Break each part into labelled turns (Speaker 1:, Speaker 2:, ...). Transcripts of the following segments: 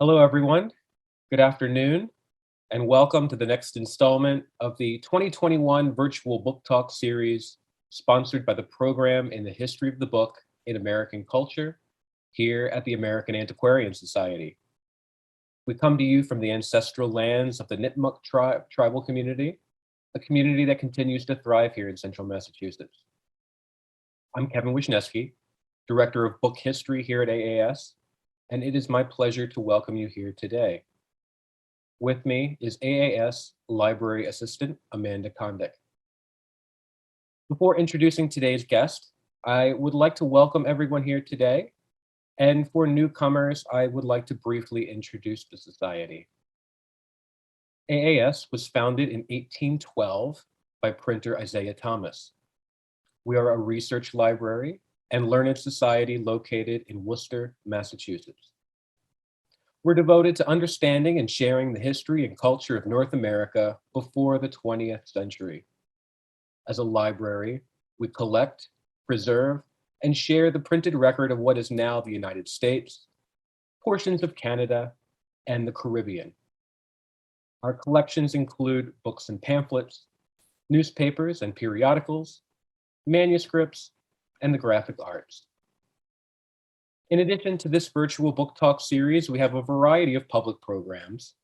Speaker 1: Hello, everyone. Good afternoon, and welcome to the next installment of the 2021 Virtual Book Talk series, sponsored by the Program in the History of the Book in American Culture here at the American Antiquarian Society. We come to you from the ancestral lands of the Nipmuc tribal community, a community that continues to thrive here in central Massachusetts. I'm Kevin Wisniewski, Director of Book History here at AAS, and it is my pleasure to welcome you here today. With me is AAS Library Assistant Amanda Kondick. Before introducing today's guest, I would like to welcome everyone here today. And for newcomers, I would like to briefly introduce the Society. AAS was founded in 1812 by printer Isaiah Thomas. We are a research library and learned society located in Worcester, Massachusetts. We're devoted to understanding and sharing the history and culture of North America before the 20th century. As a library, we collect, preserve, and share the printed record of what is now the United States, portions of Canada, and the Caribbean. Our collections include books and pamphlets, newspapers and periodicals, manuscripts, and the graphic arts. In addition to this virtual book talk series, we have a variety of public programs.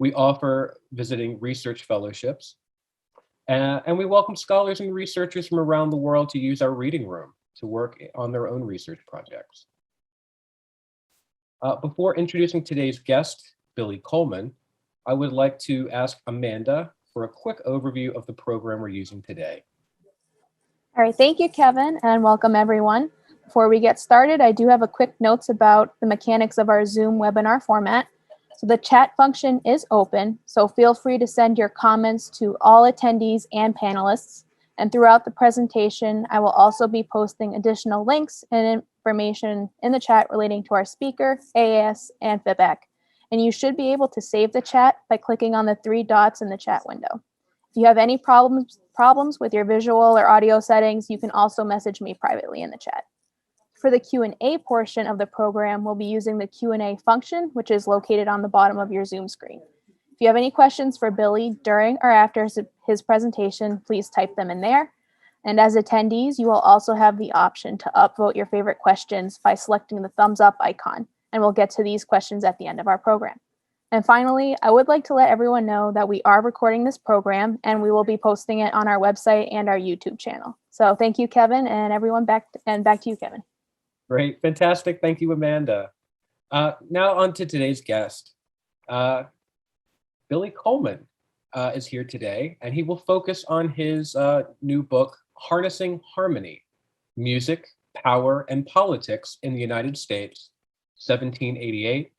Speaker 1: We offer visiting research fellowships, and we welcome scholars and researchers from around the world to use our reading room to work on their own research projects. Before introducing today's guest, Billy Coleman, I would like to ask Amanda for a quick overview of the program we're using today.
Speaker 2: All right, thank you, Kevin, and welcome everyone. Before we get started, I do have a quick notes about the mechanics of our Zoom webinar format. So the chat function is open, so feel free to send your comments to all attendees and panelists. And throughout the presentation, I will also be posting additional links and information in the chat relating to our speaker, AAS, and feedback. And you should be able to save the chat by clicking on the three dots in the chat window. If you have any problems with your visual or audio settings, you can also message me privately in the chat. For the Q&A portion of the program, we'll be using the Q&A function, which is located on the bottom of your Zoom screen. If you have any questions for Billy during or after his presentation, please type them in there. And as attendees, you will also have the option to upvote your favorite questions by selecting the thumbs up icon, and we'll get to these questions at the end of our program. And finally, I would like to let everyone know that we are recording this program and we will be posting it on our website and our YouTube channel. So thank you, Kevin, and everyone back to you, Kevin.
Speaker 1: Great, fantastic. Thank you, Amanda. Now on to today's guest. Billy Coleman is here today, and he will focus on his new book, Harnessing Harmony, Music, Power, and Politics in the United States, 1788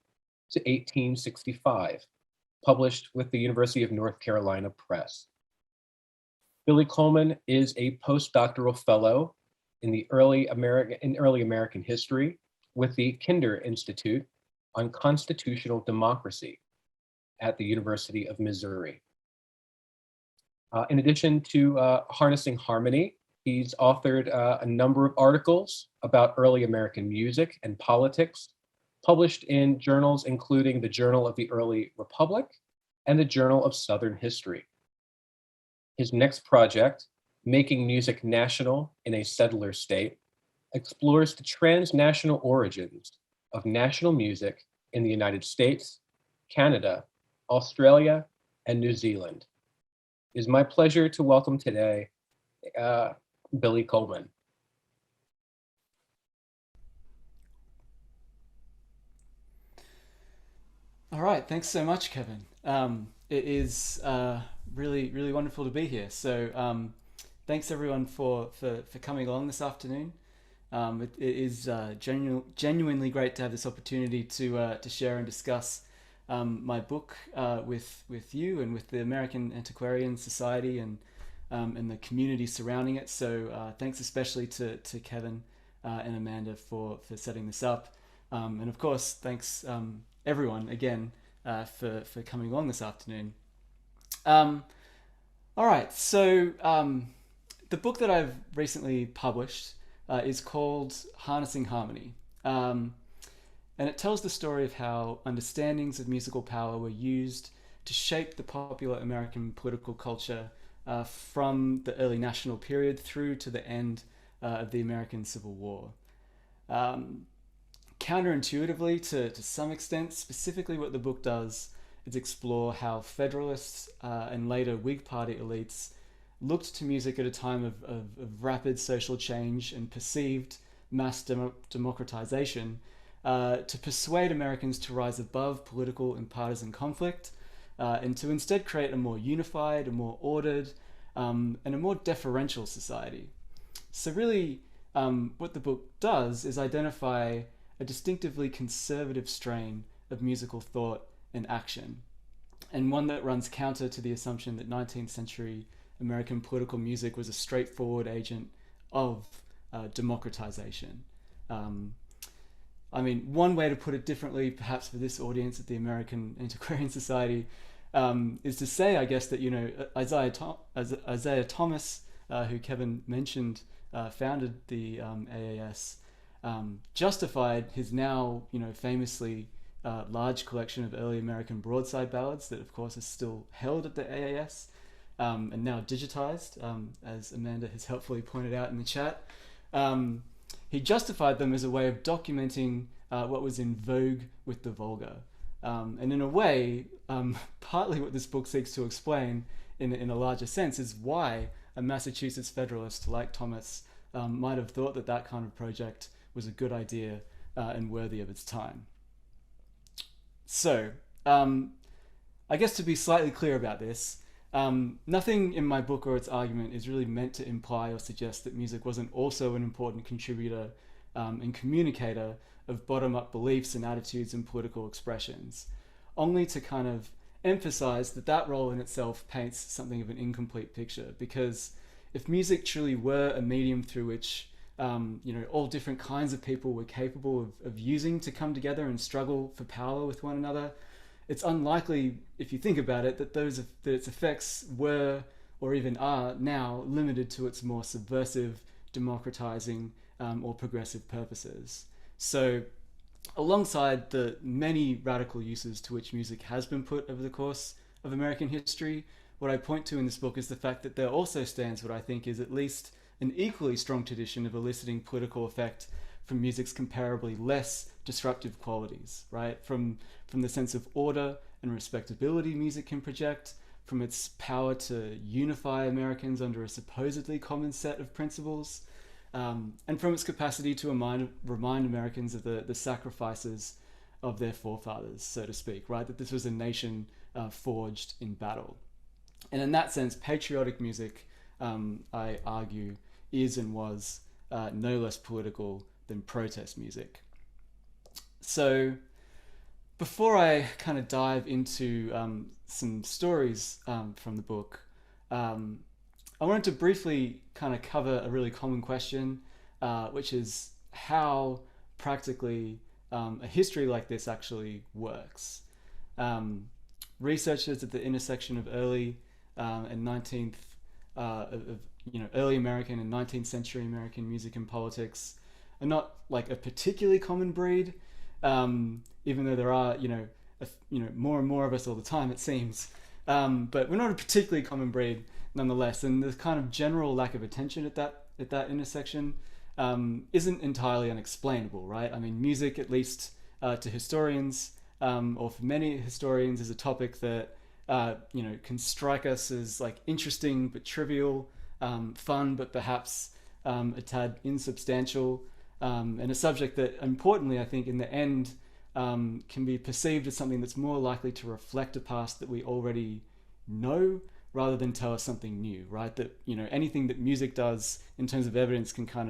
Speaker 1: to 1865, published with the University of North Carolina Press. Billy Coleman is a postdoctoral fellow in early American history with the Kinder Institute on Constitutional Democracy at the University of Missouri. In addition to Harnessing Harmony, he's authored a number of articles about early American music and politics, published in journals including the Journal of the Early Republic and the Journal of Southern History. His next project, Making Music National in a Settler State, explores the transnational origins of national music in the United States, Canada, Australia, and New Zealand. It is my pleasure to welcome today Billy Coleman.
Speaker 3: All right, thanks so much, Kevin. It is really wonderful to be here. So thanks everyone for coming along this afternoon. It is genuinely great to have this opportunity to share and discuss my book with you and with the American Antiquarian Society and the community surrounding it. So thanks especially to Kevin and Amanda for setting this up, and of course thanks everyone again for coming along this afternoon. All right, so the book that I've recently published is called Harnessing Harmony. And it tells the story of how understandings of musical power were used to shape the popular American political culture from the early national period through to the end of the American Civil War. Counterintuitively, to some extent, specifically what the book does is explore how Federalists and later Whig Party elites looked to music at a time of rapid social change and perceived mass democratization to persuade Americans to rise above political and partisan conflict and to instead create a more unified, a more ordered, and a more deferential society. So really, what the book does is identify a distinctively conservative strain of musical thought and action, and one that runs counter to the assumption that 19th century American political music was a straightforward agent of democratization. I mean, one way to put it differently, perhaps for this audience at the American Antiquarian Society, is to say, I guess, that, you know, Isaiah Thomas, who Kevin mentioned, founded the AAS, justified his now, you know, famously large collection of early American broadside ballads that, of course, is still held at the AAS and now digitized, as Amanda has helpfully pointed out in the chat. He justified them as a way of documenting what was in vogue with the vulgar. And in a way, partly what this book seeks to explain in a larger sense is why a Massachusetts Federalist like Thomas might have thought that that kind of project was a good idea and worthy of its time. So, I guess to be slightly clear about this, nothing in my book or its argument is really meant to imply or suggest that music wasn't also an important contributor and communicator of bottom-up beliefs and attitudes and political expressions, only to kind of emphasize that that role in itself paints something of an incomplete picture. Because if music truly were a medium through which you know, all different kinds of people were capable of using to come together and struggle for power with one another, it's unlikely, if you think about it, that its effects were or even are now limited to its more subversive, democratizing, or progressive purposes. So, alongside the many radical uses to which music has been put over the course of American history, what I point to in this book is the fact that there also stands what I think is at least an equally strong tradition of eliciting political effect from music's comparably less disruptive qualities, right? From the sense of order and respectability music can project, from its power to unify Americans under a supposedly common set of principles, and from its capacity to remind Americans of the sacrifices of their forefathers, so to speak, right? That this was a nation forged in battle. And in that sense, patriotic music, I argue, is and was no less political than protest music. So before I kind of dive into some stories from the book, I wanted to briefly kind of cover a really common question, which is how practically a history like this actually works. Researchers at the intersection of early and 19th, early American and 19th century American music and politics are not like a particularly common breed, even though there are, more and more of us all the time, it seems. But we're not a particularly common breed nonetheless, and the kind of general lack of attention at that intersection isn't entirely unexplainable, right? I mean, music, at least to historians, or for many historians, is a topic that can strike us as like interesting but trivial, fun but perhaps a tad insubstantial, and a subject that, importantly, I think in the end can be perceived as something that's more likely to reflect a past that we already know rather than tell us something new, right? That, anything that music does in terms of evidence can kind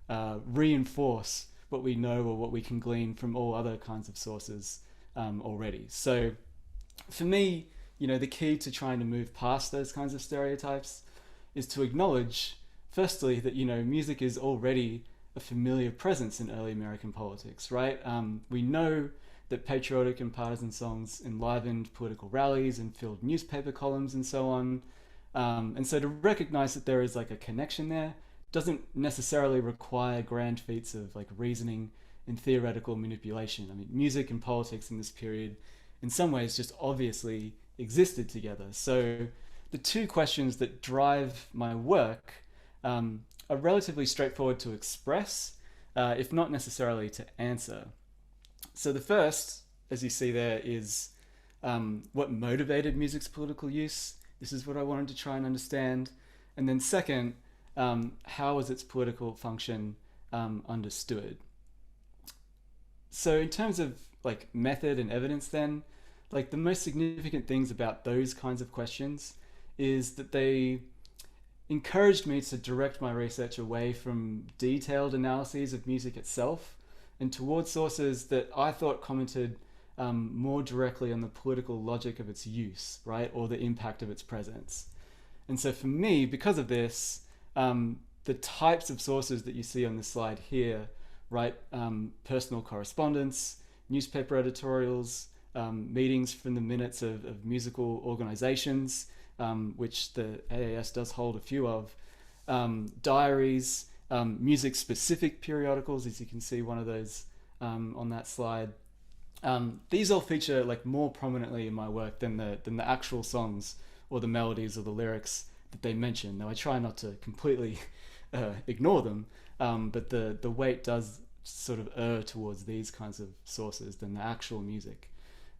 Speaker 3: of reinforce what we know or what we can glean from all other kinds of sources already. So for me, the key to trying to move past those kinds of stereotypes is to acknowledge, firstly, that, music is already a familiar presence in early American politics, right? We know that patriotic and partisan songs enlivened political rallies and filled newspaper columns and so on. And so to recognize that there is like a connection there doesn't necessarily require grand feats of like reasoning and theoretical manipulation. I mean, music and politics in this period, in some ways, just obviously existed together. So the two questions that drive my work are relatively straightforward to express, if not necessarily to answer. So the first, as you see there, is what motivated music's political use. This is what I wanted to try and understand. And then second, how was its political function understood? So in terms of like method and evidence then, like the most significant things about those kinds of questions is that they encouraged me to direct my research away from detailed analyses of music itself and towards sources that I thought commented more directly on the political logic of its use, right, or the impact of its presence. And so for me, because of this, the types of sources that you see on this slide here, right, personal correspondence, newspaper editorials, meetings from the minutes of musical organizations, which the AAS does hold a few of, diaries, music-specific periodicals, as you can see one of those on that slide. These all feature like more prominently in my work than the actual songs or the melodies or the lyrics that they mention. Now I try not to completely ignore them, but the weight does sort of err towards these kinds of sources than the actual music.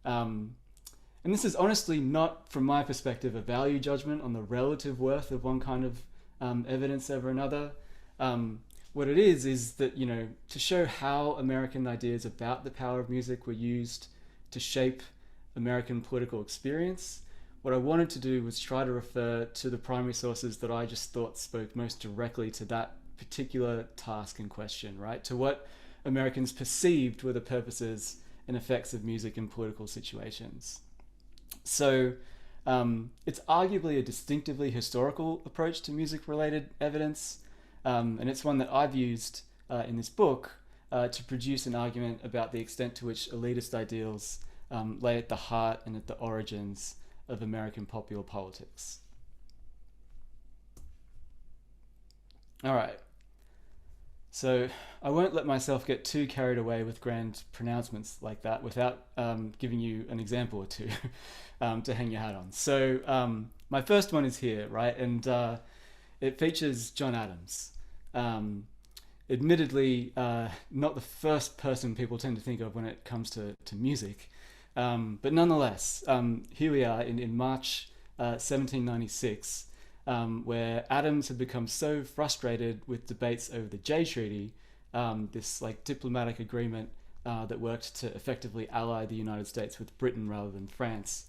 Speaker 3: And this is honestly not, from my perspective, a value judgment on the relative worth of one kind of evidence over another. What it is that, you know, to show how American ideas about the power of music were used to shape American political experience, what I wanted to do was try to refer to the primary sources that I just thought spoke most directly to that particular task in question, right? To what Americans perceived were the purposes and effects of music in political situations. So it's arguably a distinctively historical approach to music-related evidence, and it's one that I've used in this book to produce an argument about the extent to which elitist ideals lay at the heart and at the origins of American popular politics. All right. So I won't let myself get too carried away with grand pronouncements like that without giving you an example or two to hang your hat on. So my first one is here, right? And it features John Adams. Admittedly, not the first person people tend to think of when it comes to music. But nonetheless, here we are in March 1796, where Adams had become so frustrated with debates over the Jay Treaty, this like diplomatic agreement that worked to effectively ally the United States with Britain rather than France.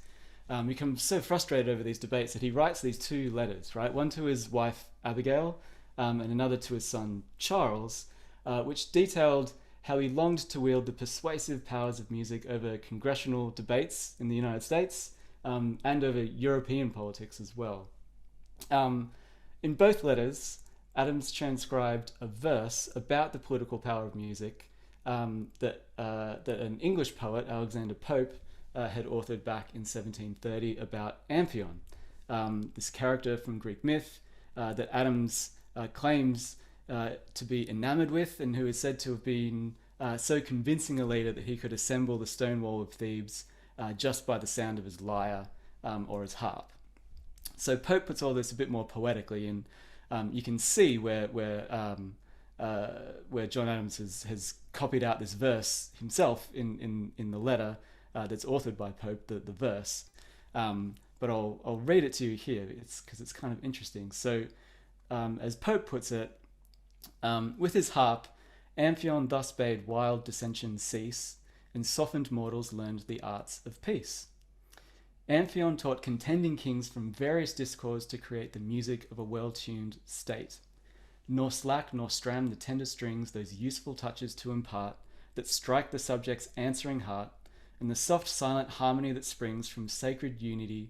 Speaker 3: He becomes so frustrated over these debates that he writes these two letters, right? One to his wife Abigail, and another to his son Charles, which detailed how he longed to wield the persuasive powers of music over congressional debates in the United States and over European politics as well. In both letters, Adams transcribed a verse about the political power of music that an English poet, Alexander Pope, had authored back in 1730 about Amphion, this character from Greek myth that Adams claims to be enamored with, and who is said to have been so convincing a leader that he could assemble the stone wall of Thebes just by the sound of his lyre or his harp. So Pope puts all this a bit more poetically, and you can see where John Adams has copied out this verse himself in the letter that's authored by Pope, the verse. But I'll read it to you here because it's kind of interesting. So as Pope puts it, with his harp, Amphion thus bade wild dissensions cease, and softened mortals learned the arts of peace. Amphion taught contending kings from various discords to create the music of a well-tuned state, nor slack nor stram the tender strings those useful touches to impart that strike the subject's answering heart, and the soft silent harmony that springs from sacred union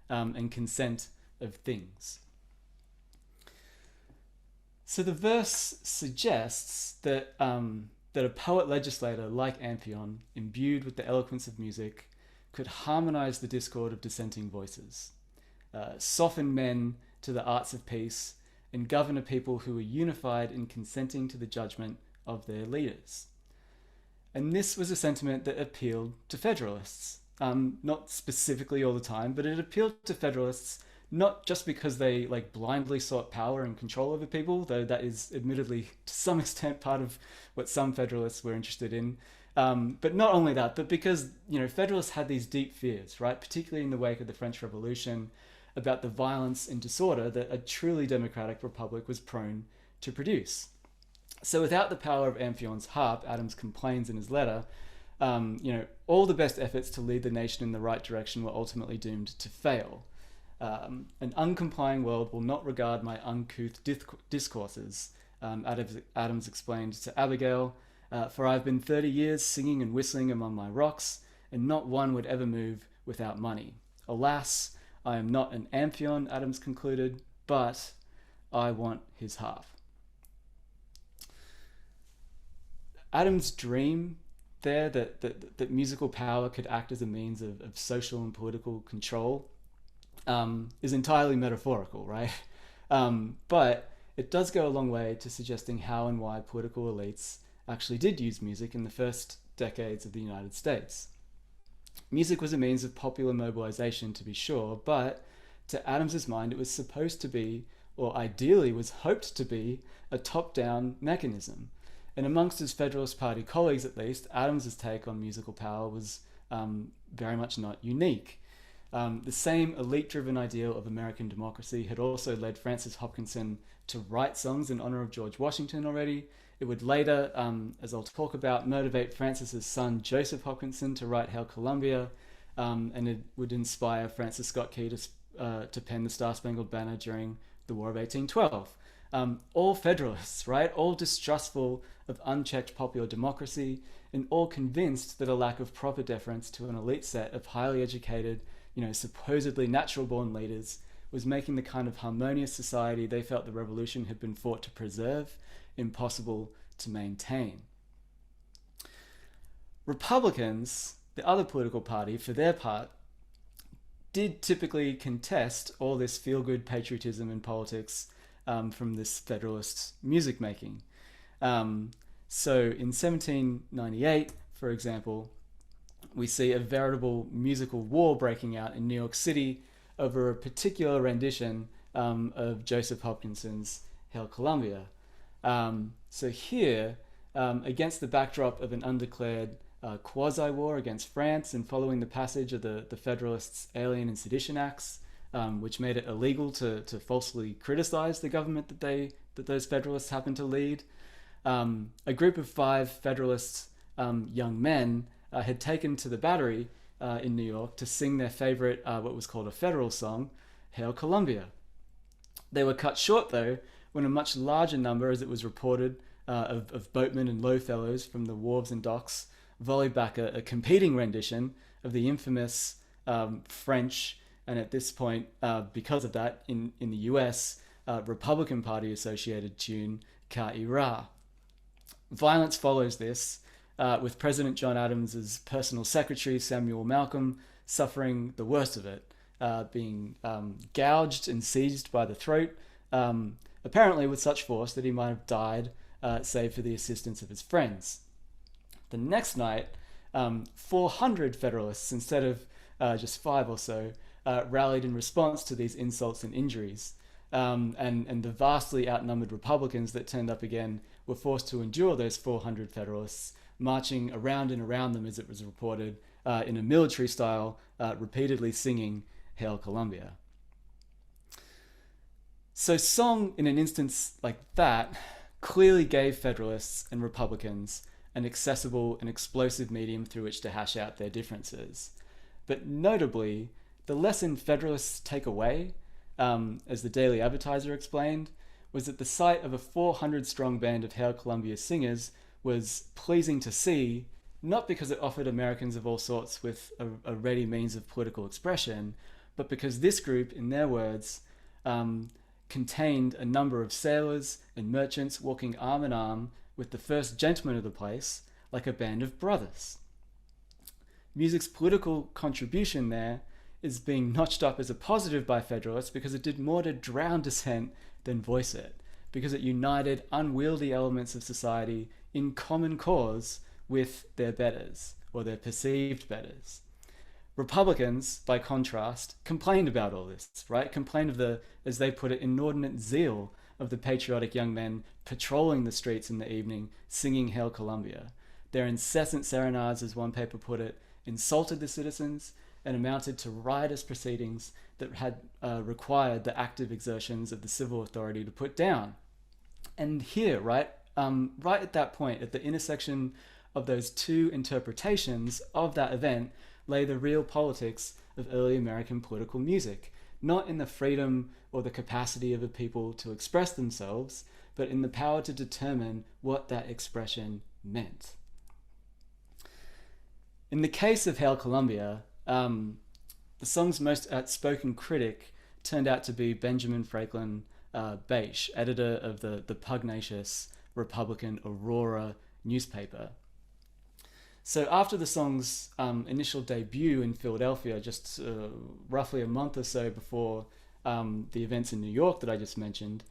Speaker 3: and consent of things. So the verse suggests that a poet-legislator like Amphion, imbued with the eloquence of music, could harmonize the discord of dissenting voices, soften men to the arts of peace, and govern a people who were unified in consenting to the judgment of their leaders. And this was a sentiment that appealed to Federalists. Not specifically all the time, but it appealed to Federalists not just because they blindly sought power and control over people, though that is admittedly to some extent part of what some Federalists were interested in. But not only that, but because Federalists had these deep fears, right, particularly in the wake of the French Revolution, about the violence and disorder that a truly democratic republic was prone to produce. So without the power of Amphion's harp, Adams complains in his letter, all the best efforts to lead the nation in the right direction were ultimately doomed to fail. An uncomplying world will not regard my uncouth discourses, Adams explained to Abigail, for I have been 30 years singing and whistling among my rocks, and not one would ever move without money. Alas, I am not an Amphion, Adams concluded, but I want his harp. Adams' dream there that musical power could act as a means of social and political control is entirely metaphorical, right? But it does go a long way to suggesting how and why political elites actually did use music in the first decades of the United States. Music was a means of popular mobilization, to be sure, but to Adams's mind it was supposed to be, or ideally was hoped to be, a top-down mechanism. And amongst his Federalist Party colleagues, at least, Adams's take on musical power was very much not unique. The same elite-driven ideal of American democracy had also led Francis Hopkinson to write songs in honor of George Washington already. It would later, as I'll talk about, motivate Francis's son Joseph Hopkinson to write Hail Columbia, and it would inspire Francis Scott Key to pen the Star-Spangled Banner during the War of 1812. All Federalists, right? All distrustful of unchecked popular democracy, and all convinced that a lack of proper deference to an elite set of highly educated, supposedly natural-born leaders was making the kind of harmonious society they felt the revolution had been fought to preserve impossible to maintain. Republicans, the other political party, for their part, did typically contest all this feel-good patriotism in politics from this Federalist music making. So in 1798, for example, we see a veritable musical war breaking out in New York City over a particular rendition of Joseph Hopkinson's Hail Columbia. So here, against the backdrop of an undeclared quasi-war against France and following the passage of the Federalists' Alien and Sedition Acts, which made it illegal to falsely criticize the government that those Federalists happened to lead, a group of 5 Federalist young men had taken to the Battery in New York to sing their favorite, what was called a federal song, Hail Columbia. They were cut short, though, when a much larger number, as it was reported, of boatmen and lowfellows from the wharves and docks volleyed back a competing rendition of the infamous French, and at this point, because of that, in the US, Republican Party associated tune, Ka Ira. Violence follows this, with President John Adams's personal secretary, Samuel Malcolm, suffering the worst of it, being gouged and seized by the throat, apparently with such force that he might have died, save for the assistance of his friends. The next night, 400 Federalists, instead of just 5 or so, rallied in response to these insults and injuries. And the vastly outnumbered Republicans that turned up again were forced to endure those 400 Federalists, marching around and around them, as it was reported, in a military style, repeatedly singing Hail Columbia. So song, in an instance like that, clearly gave Federalists and Republicans an accessible and explosive medium through which to hash out their differences. But notably, the lesson Federalists take away, as the Daily Advertiser explained, was that the sight of a 400-strong band of Hail Columbia singers was pleasing to see, not because it offered Americans of all sorts with a ready means of political expression, but because this group, in their words, contained a number of sailors and merchants walking arm in arm with the first gentleman of the place, like a band of brothers. Music's political contribution there is being notched up as a positive by Federalists because it did more to drown dissent than voice it. because it united unwieldy elements of society in common cause with their betters, or their perceived betters. Republicans, by contrast, complained about all this, right? Complained of the, as they put it, inordinate zeal of the patriotic young men patrolling the streets in the evening, singing Hail Columbia. Their incessant serenades, as one paper put it, insulted the citizens and amounted to riotous proceedings that had required the active exertions of the civil authority to put down. And here, right at that point, at the intersection of those two interpretations of that event, lay the real politics of early American political music, not in the freedom or the capacity of a people to express themselves, but in the power to determine what that expression meant. In the case of Hail Columbia, the song's most outspoken critic turned out to be Benjamin Franklin Bache, editor of the pugnacious Republican Aurora newspaper. So after the song's initial debut in Philadelphia, just roughly a month or so before the events in New York that I just mentioned,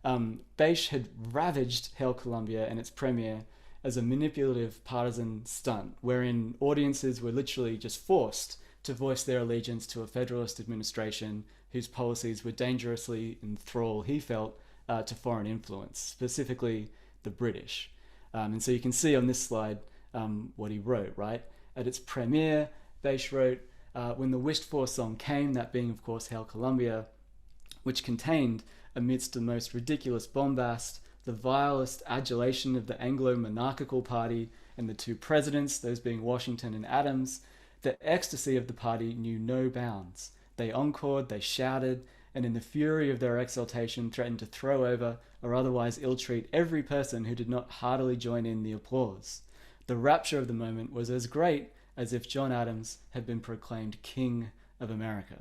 Speaker 3: Bache had ravaged Hail Columbia and its premiere as a manipulative partisan stunt, wherein audiences were literally just forced to voice their allegiance to a Federalist administration whose policies were dangerously in thrall, he felt, to foreign influence, specifically the British. And so you can see on this slide what he wrote, right? At its premiere, Bache wrote, when the wished-for song came, that being, of course, Hail Columbia, which contained, amidst the most ridiculous bombast, the vilest adulation of the Anglo-monarchical party and the two presidents, those being Washington and Adams, the ecstasy of the party knew no bounds. They encored, they shouted, and in the fury of their exultation threatened to throw over or otherwise ill-treat every person who did not heartily join in the applause. The rapture of the moment was as great as if John Adams had been proclaimed King of America.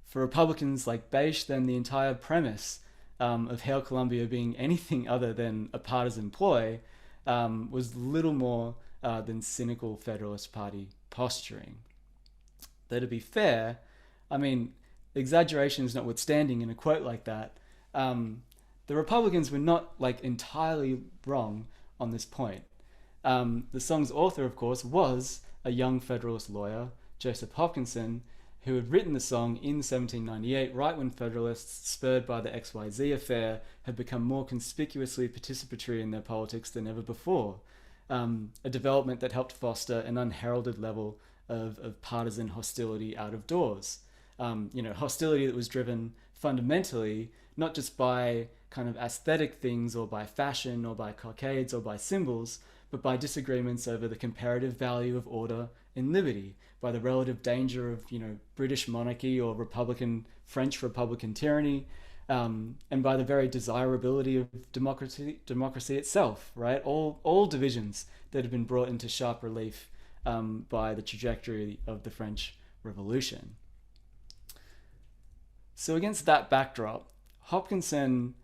Speaker 3: For Republicans like Bache, then, the entire premise of Hail Columbia being anything other than a partisan ploy was little more than cynical Federalist Party posturing. Though to be fair, I mean, exaggerations notwithstanding in a quote like that, the Republicans were not entirely wrong on this point. The song's author, of course, was a young Federalist lawyer, Joseph Hopkinson, who had written the song in 1798, right when Federalists, spurred by the XYZ affair, had become more conspicuously participatory in their politics than ever before, a development that helped foster an unheralded level of partisan hostility out of doors. Hostility that was driven fundamentally not just by kind of aesthetic things or by fashion or by cockades or by symbols, but by disagreements over the comparative value of order and liberty, by the relative danger of, British monarchy or French Republican tyranny, and by the very desirability of democracy itself, right? All divisions that have been brought into sharp relief by the trajectory of the French Revolution. So against that backdrop, Hopkinson,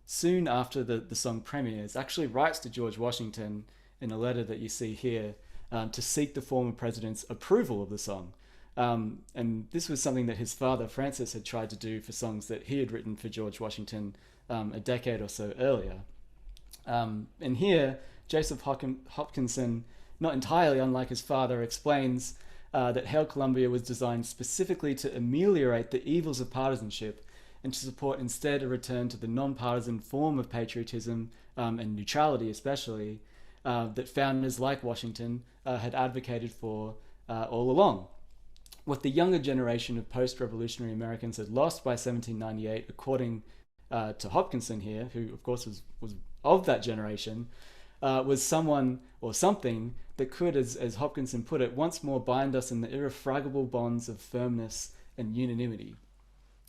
Speaker 3: soon after the song premieres, actually writes to George Washington in a letter that you see here to seek the former president's approval of the song. And this was something that his father, Francis, had tried to do for songs that he had written for George Washington a decade or so earlier. And here, Joseph Hopkinson, not entirely unlike his father, explains that Hail Columbia was designed specifically to ameliorate the evils of partisanship and to support instead a return to the non-partisan form of patriotism and neutrality especially that founders like Washington had advocated for all along. What the younger generation of post-revolutionary Americans had lost by 1798, according to Hopkinson here, who of course was of that generation, was someone or something that could, as Hopkinson put it, once more bind us in the irrefragable bonds of firmness and unanimity.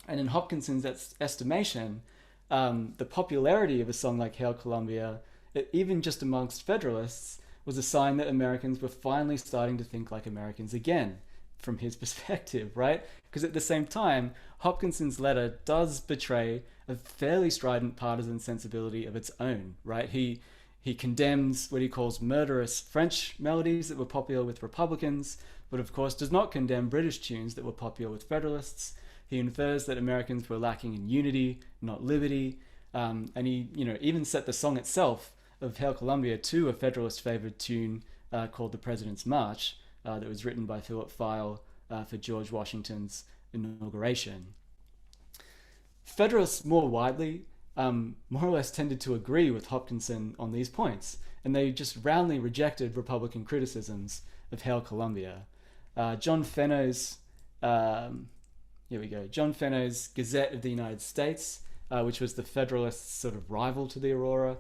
Speaker 3: And in Hopkinson's estimation, the popularity of a song like Hail Columbia, even just amongst Federalists, was a sign that Americans were finally starting to think like Americans again, from his perspective, right? Because at the same time, Hopkinson's letter does betray a fairly strident partisan sensibility of its own, right? He condemns what he calls murderous French melodies that were popular with Republicans, but of course does not condemn British tunes that were popular with Federalists. He infers that Americans were lacking in unity, not liberty, and he, even set the song itself of Hail Columbia to a Federalist favored tune called The President's March that was written by Philip File for George Washington's inauguration. Federalists more widely more or less tended to agree with Hopkinson on these points, and they just roundly rejected Republican criticisms of Hail Columbia. John Fenno's John Fenno's Gazette of the United States, which was the Federalists' sort of rival to the Aurora,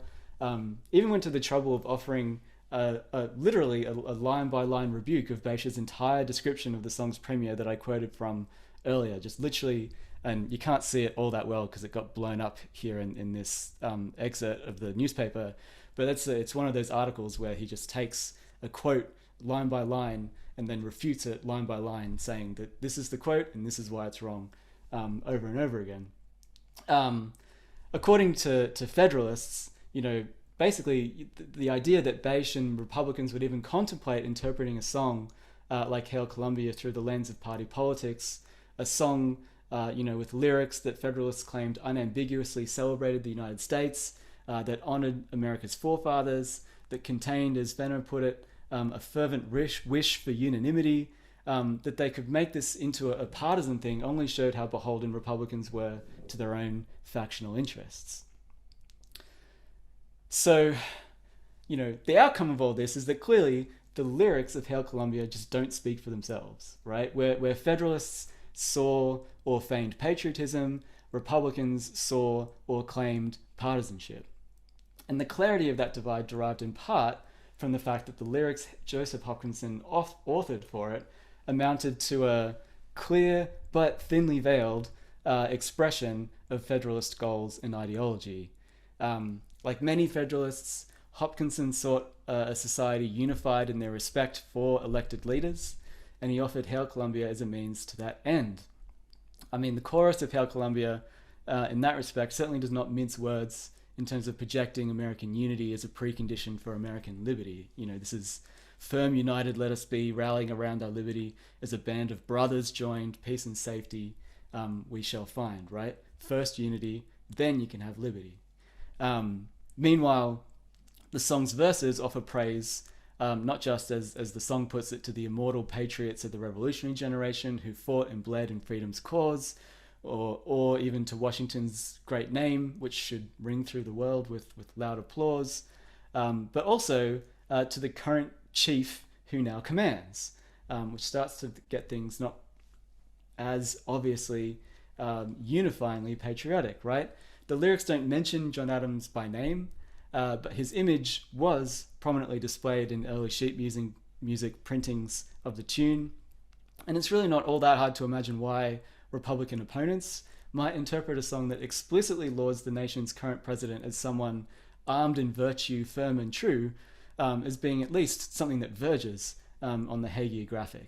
Speaker 3: even went to the trouble of offering literally a line-by-line rebuke of Becher's entire description of the song's premiere that I quoted from earlier, just literally, and you can't see it all that well because it got blown up here in this excerpt of the newspaper, but it's one of those articles where he just takes a quote line by line and then refutes it line by line, saying that this is the quote and this is why it's wrong, over and over again. According to Federalists, basically the idea that Becher and Republicans would even contemplate interpreting a song like Hail Columbia through the lens of party politics, a song with lyrics that Federalists claimed unambiguously celebrated the United States, that honored America's forefathers, that contained, as Fenno put it, a fervent wish for unanimity, that they could make this into a partisan thing only showed how beholden Republicans were to their own factional interests. So, the outcome of all this is that clearly the lyrics of Hail Columbia just don't speak for themselves, right? Where Federalists saw or feigned patriotism, Republicans saw or claimed partisanship. And the clarity of that divide derived in part from the fact that the lyrics Joseph Hopkinson authored for it amounted to a clear but thinly veiled expression of Federalist goals and ideology. Like many Federalists, Hopkinson sought a society unified in their respect for elected leaders, and he offered Hail Columbia as a means to that end. I mean, the chorus of Hail Columbia, in that respect, certainly does not mince words in terms of projecting American unity as a precondition for American liberty. This is firm, united, let us be, rallying around our liberty as a band of brothers joined, peace and safety we shall find, right? First unity, then you can have liberty. Meanwhile, the song's verses offer praise, not just as the song puts it, to the immortal patriots of the revolutionary generation who fought and bled in freedom's cause, or even to Washington's great name, which should ring through the world with loud applause, but also to the current chief who now commands, which starts to get things not as obviously unifyingly patriotic, right? The lyrics don't mention John Adams by name, but his image was prominently displayed in early sheet music printings of the tune. And it's really not all that hard to imagine why Republican opponents might interpret a song that explicitly lauds the nation's current president as someone armed in virtue, firm and true, as being at least something that verges on the hagiographic.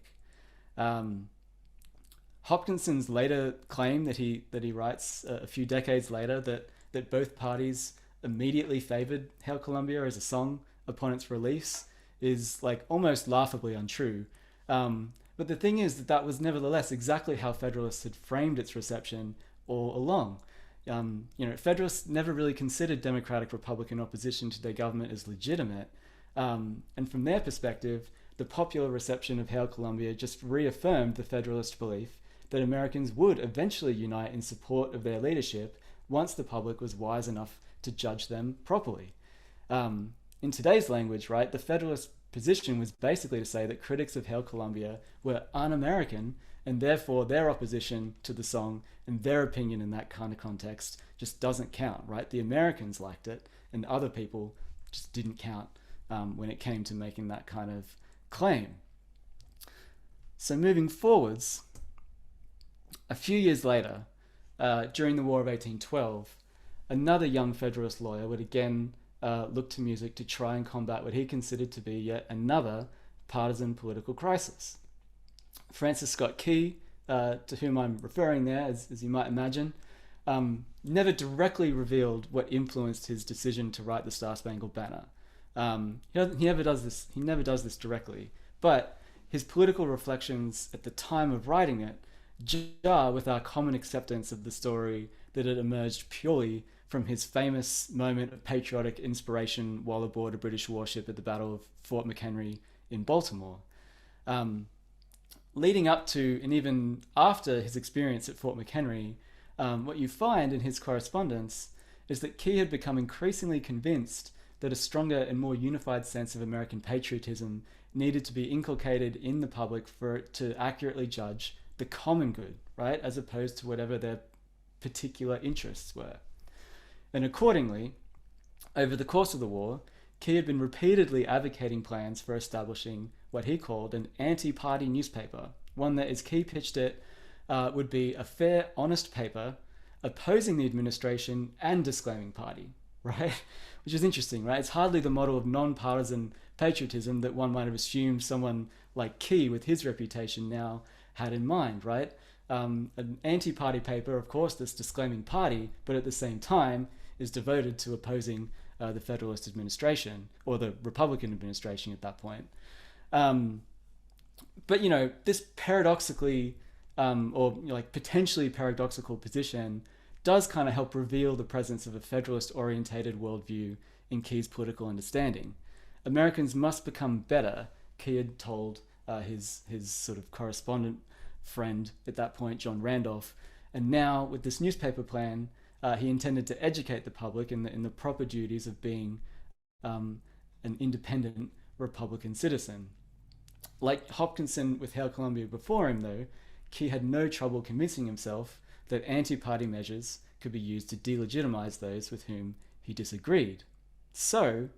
Speaker 3: Hopkinson's later claim that he writes a few decades later that both parties immediately favored Hail Columbia as a song upon its release is like almost laughably untrue. But the thing is that was nevertheless exactly how Federalists had framed its reception all along. Federalists never really considered Democratic-Republican opposition to their government as legitimate. And from their perspective, the popular reception of Hail Columbia just reaffirmed the Federalist belief that Americans would eventually unite in support of their leadership once the public was wise enough to judge them properly. In today's language, right, the Federalist position was basically to say that critics of Hail Columbia were un-American, and therefore their opposition to the song and their opinion in that kind of context just doesn't count, right? The Americans liked it, and other people just didn't count when it came to making that kind of claim. So moving forwards, a few years later, during the War of 1812, another young Federalist lawyer would again look to music to try and combat what he considered to be yet another partisan political crisis. Francis Scott Key, to whom I'm referring there, as you might imagine, never directly revealed what influenced his decision to write the Star-Spangled Banner. He never does this directly, but his political reflections at the time of writing it jar with our common acceptance of the story that had emerged purely from his famous moment of patriotic inspiration while aboard a British warship at the Battle of Fort McHenry in Baltimore. Leading up to and even after his experience at Fort McHenry, what you find in his correspondence is that Key had become increasingly convinced that a stronger and more unified sense of American patriotism needed to be inculcated in the public for it to accurately judge the common good, right, as opposed to whatever their particular interests were. And accordingly, over the course of the war, Key had been repeatedly advocating plans for establishing what he called an anti-party newspaper, one that, as Key pitched it, would be a fair, honest paper opposing the administration and disclaiming party, right? Which is interesting, right? It's hardly the model of non-partisan patriotism that one might have assumed someone like Key, with his reputation now, had in mind, right? An anti-party paper, of course, that's disclaiming party, but at the same time is devoted to opposing the Federalist administration, or the Republican administration at that point. But, you know, this paradoxically, or you know, like potentially paradoxical position does kind of help reveal the presence of a Federalist-orientated worldview in Key's political understanding. Americans must become better, Key had told his sort of correspondent friend at that point, John Randolph, and now with this newspaper plan, he intended to educate the public in the proper duties of being an independent Republican citizen. Like Hopkinson with Hail Columbia before him, though, Key had no trouble convincing himself that anti-party measures could be used to delegitimize those with whom he disagreed. So,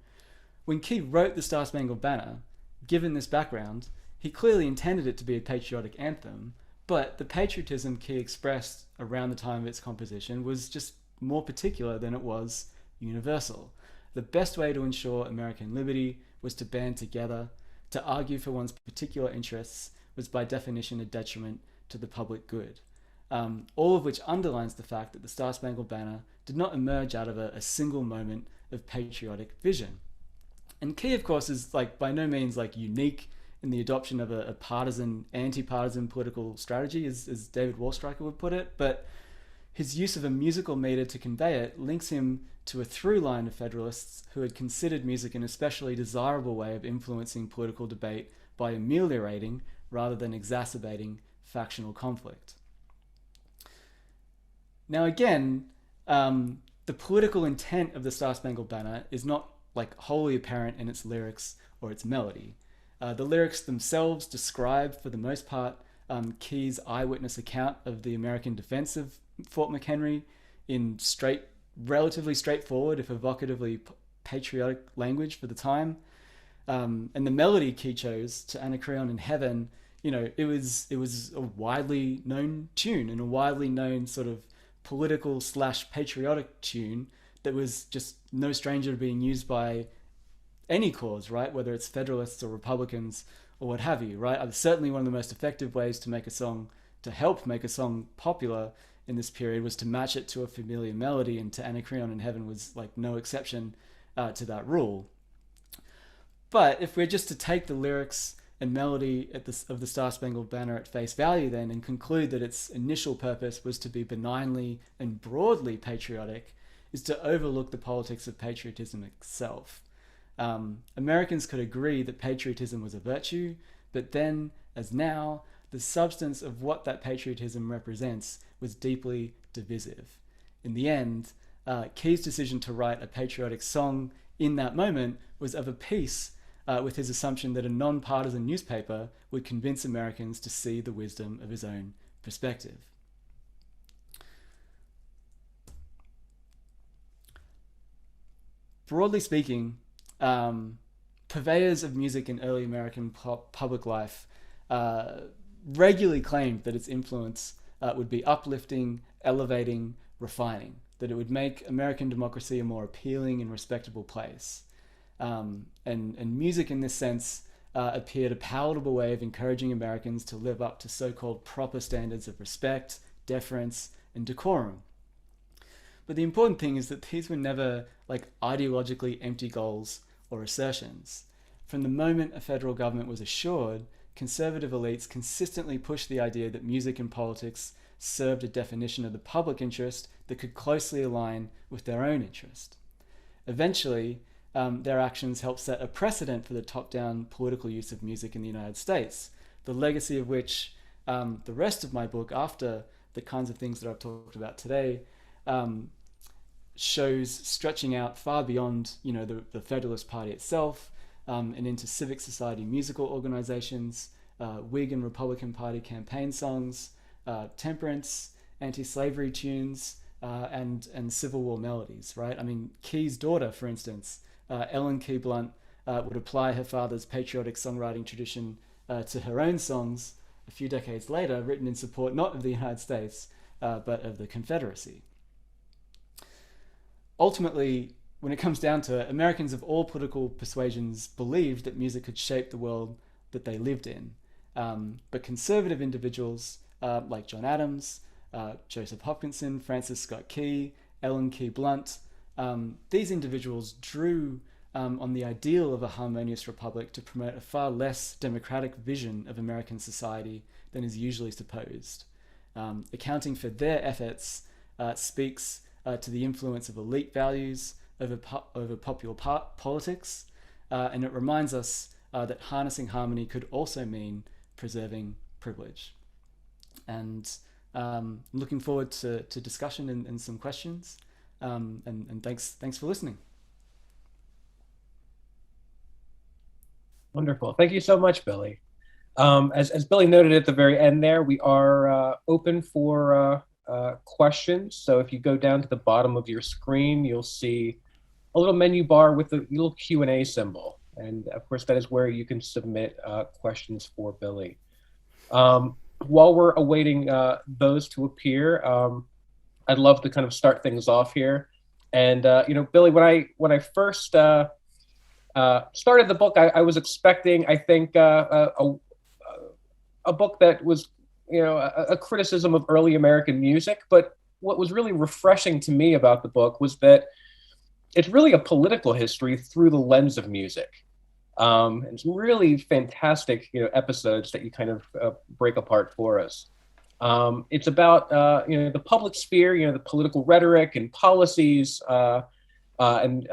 Speaker 3: when Key wrote the Star-Spangled Banner, given this background, he clearly intended it to be a patriotic anthem, but the patriotism Key expressed around the time of its composition was just more particular than it was universal. The best way to ensure American liberty was to band together. To argue for one's particular interests was by definition a detriment to the public good. All of which underlines the fact that the Star-Spangled Banner did not emerge out of a single moment of patriotic vision. And Key, of course, is like by no means like unique in the adoption of a partisan, anti-partisan political strategy, as David Wallstreicher would put it, but his use of a musical meter to convey it links him to a through line of Federalists who had considered music an especially desirable way of influencing political debate by ameliorating rather than exacerbating factional conflict. Now again, the political intent of the Star-Spangled Banner is not like wholly apparent in its lyrics or its melody. The lyrics themselves describe, for the most part, Key's eyewitness account of the American defense of Fort McHenry in relatively straightforward, if evocatively patriotic language for the time. And the melody Key chose, To Anacreon in Heaven, you know, it was a widely known tune and a widely known sort of political / patriotic tune that was just no stranger to being used by any cause, right? Whether it's Federalists or Republicans or what have you, right? Certainly one of the most effective ways to make a song, to help make a song popular in this period, was to match it to a familiar melody, and To Anacreon in Heaven was like no exception to that rule. But if we're just to take the lyrics and melody of the Star-Spangled Banner at face value then, and conclude that its initial purpose was to be benignly and broadly patriotic, is to overlook the politics of patriotism itself. Americans could agree that patriotism was a virtue, but then, as now, the substance of what that patriotism represents was deeply divisive. In the end, Key's decision to write a patriotic song in that moment was of a piece with his assumption that a non-partisan newspaper would convince Americans to see the wisdom of his own perspective. Broadly speaking, purveyors of music in early American public life regularly claimed that its influence would be uplifting, elevating, refining, that it would make American democracy a more appealing and respectable place. And music in this sense appeared a palatable way of encouraging Americans to live up to so-called proper standards of respect, deference, and decorum. But the important thing is that these were never like ideologically empty goals or assertions. From the moment a federal government was assured conservative elites consistently pushed the idea that music and politics served a definition of the public interest that could closely align with their own interest. Eventually, their actions helped set a precedent for the top-down political use of music in the United States, the legacy of which the rest of my book, after the kinds of things that I've talked about today, shows stretching out far beyond, the Federalist Party itself, and into civic society musical organizations, Whig and Republican Party campaign songs, temperance, anti-slavery tunes, and Civil War melodies, right? I mean, Key's daughter, for instance, Ellen Key Blunt, would apply her father's patriotic songwriting tradition to her own songs a few decades later, written in support not of the United States, but of the Confederacy. Ultimately, when it comes down to it, Americans of all political persuasions believed that music could shape the world that they lived in. But conservative individuals like John Adams, Joseph Hopkinson, Francis Scott Key, Ellen Key Blunt, these individuals drew on the ideal of a harmonious republic to promote a far less democratic vision of American society than is usually supposed. Accounting for their efforts speaks to the influence of elite values over popular politics, and it reminds us that harnessing harmony could also mean preserving privilege. And looking forward to discussion and some questions, and thanks for listening.
Speaker 1: Wonderful. Thank you so much, Billy. As Billy noted at the very end there, we are open for questions. So if you go down to the bottom of your screen, you'll see a little menu bar with a little Q&A symbol. And of course, that is where you can submit questions for Billy. While we're awaiting those to appear, I'd love to kind of start things off here. And Billy, when I first started the book, I was expecting, I think, a book that was, a criticism of early American music. But what was really refreshing to me about the book was that it's really a political history through the lens of music. And some really fantastic, episodes that you kind of break apart for us. It's about, the public sphere, the political rhetoric and policies, and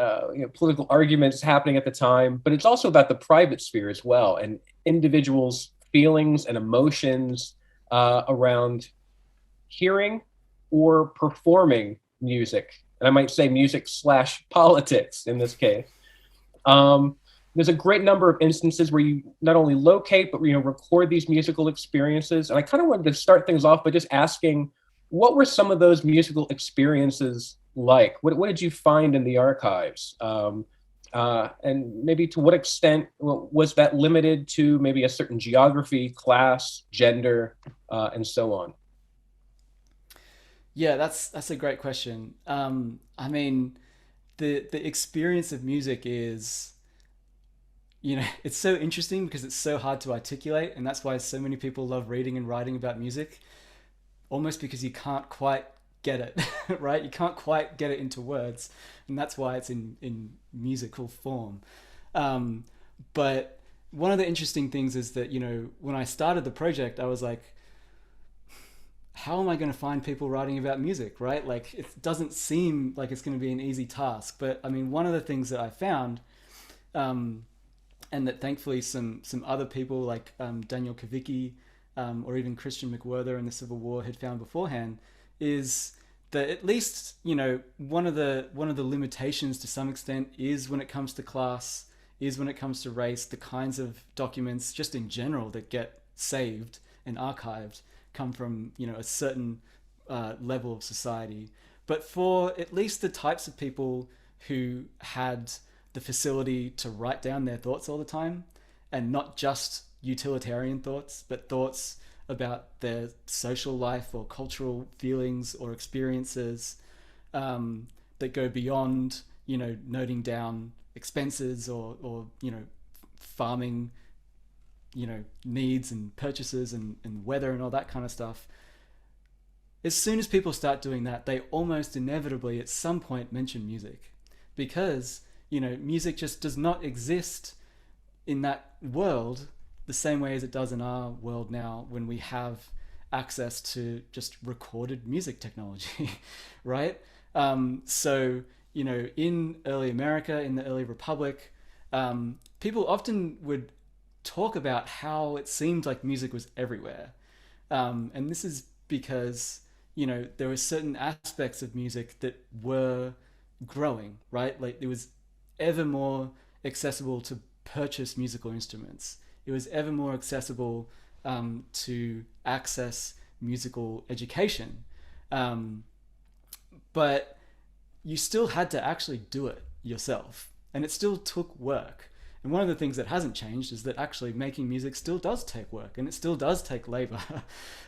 Speaker 1: political arguments happening at the time, but it's also about the private sphere as well, and individuals' feelings and emotions around hearing or performing music. And I might say music/politics in this case. There's a great number of instances where you not only locate, but record these musical experiences. And I kind of wanted to start things off by just asking, what were some of those musical experiences like? What did you find in the archives? And maybe to what extent was that limited to maybe a certain geography, class, gender, and so on?
Speaker 3: Yeah, that's a great question. I mean, the experience of music is, it's so interesting because it's so hard to articulate, and that's why so many people love reading and writing about music, almost because you can't quite get it, right? You can't quite get it into words, and that's why it's in musical form. But one of the interesting things is that, when I started the project, I was like, how am I going to find people writing about music, right? Like, it doesn't seem like it's going to be an easy task. But I mean, one of the things that I found, and that thankfully some other people like Daniel Kavicki, or even Christian McWhirter in the Civil War had found beforehand, is that at least, one of the limitations to some extent is when it comes to class, is when it comes to race, the kinds of documents just in general that get saved and archived come from, a certain level of society. But for at least the types of people who had the facility to write down their thoughts all the time, and not just utilitarian thoughts, but thoughts about their social life or cultural feelings or experiences that go beyond, noting down expenses or farming, needs and purchases and weather and all that kind of stuff. As soon as people start doing that, they almost inevitably at some point mention music, because music just does not exist in that world the same way as it does in our world now when we have access to just recorded music technology, right? So, you know, in early America, in the early Republic, people often would talk about how it seemed like music was everywhere. And this is because, you know, there were certain aspects of music that were growing, right? Like it was ever more accessible to purchase musical instruments. It was ever more accessible to access musical education. But you still had to actually do it yourself, and it still took work. And one of the things that hasn't changed is that actually making music still does take work, and it still does take labor.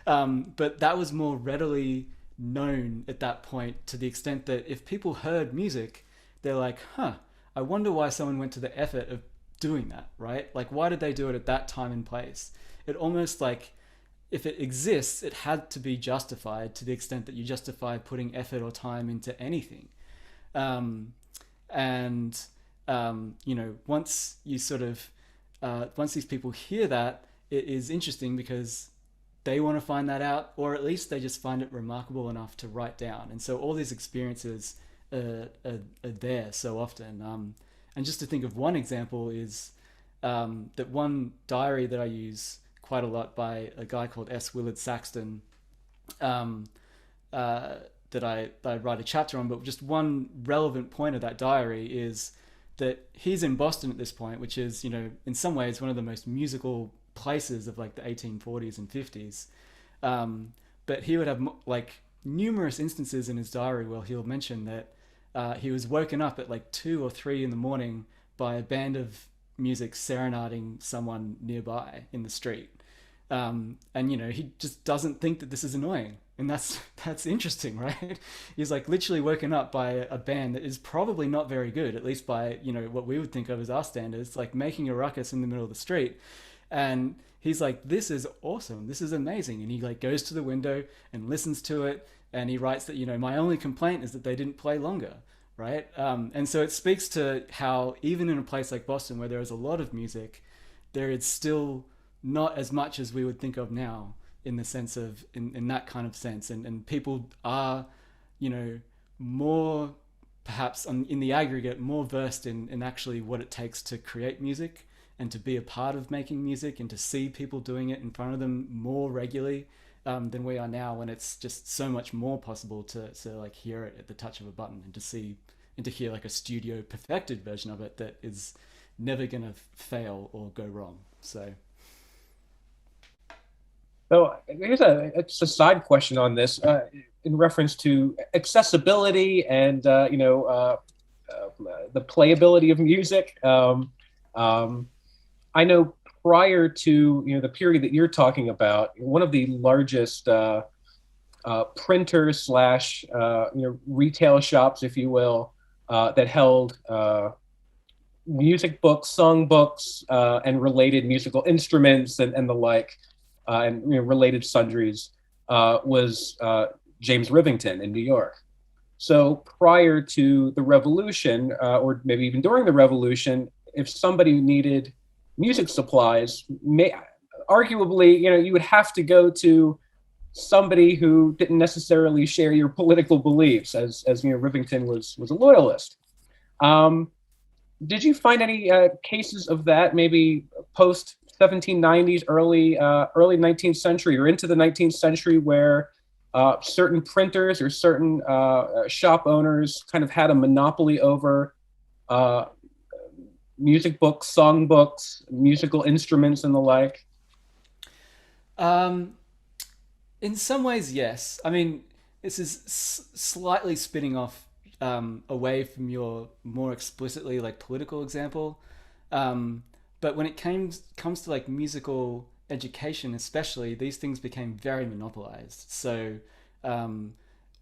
Speaker 3: But that was more readily known at that point, to the extent that if people heard music, they're like, huh, I wonder why someone went to the effort of doing that, right? Like, why did they do it at that time and place? It almost like, if it exists, it had to be justified, to the extent that you justify putting effort or time into anything. You know, once you sort of, once these people hear that, it is interesting because they want to find that out, or at least they just find it remarkable enough to write down. And so all these experiences are there so often. And just to think of one example is that one diary that I use quite a lot by a guy called S. Willard Saxton, that I write a chapter on. But just one relevant point of that diary is that he's in Boston at this point, which is, you know, in some ways one of the most musical places of like the 1840s and 50s. But he would have like numerous instances in his diary where he'll mention that he was woken up at like 2 or 3 in the morning by a band of music serenading someone nearby in the street. And, you know, he just doesn't think that this is annoying. And that's interesting, right? He's like literally woken up by a band that is probably not very good, at least by, you know, what we would think of as our standards, like making a ruckus in the middle of the street. And he's like, this is awesome. This is amazing. And he like goes to the window and listens to it. And he writes that, you know, my only complaint is that they didn't play longer, right? And so it speaks to how even in a place like Boston, where there is a lot of music, there is still not as much as we would think of now, in the sense of, in that kind of sense. And people are, you know, more perhaps in the aggregate, more versed in actually what it takes to create music and to be a part of making music and to see people doing it in front of them more regularly than we are now, when it's just so much more possible to like hear it at the touch of a button, and to see and to hear like a studio perfected version of it that is never going to fail or go wrong.
Speaker 1: So here's it's a side question on this, in reference to accessibility and the playability of music. I know prior to the period that you're talking about, one of the largest printers slash retail shops, if you will, that held music books, songbooks, and related musical instruments and the like. And related sundries, was James Rivington in New York. So prior to the Revolution, or maybe even during the Revolution, if somebody needed music supplies, arguably, you would have to go to somebody who didn't necessarily share your political beliefs, as Rivington was a loyalist. Did you find any cases of that, maybe post 1790s, early 19th century, or into the 19th century, where certain printers or certain shop owners kind of had a monopoly over music books, song books, musical instruments, and the like?
Speaker 3: In some ways, yes. I mean, this is slightly spinning off away from your more explicitly like political example. But when it comes to like musical education, especially, these things became very monopolized. So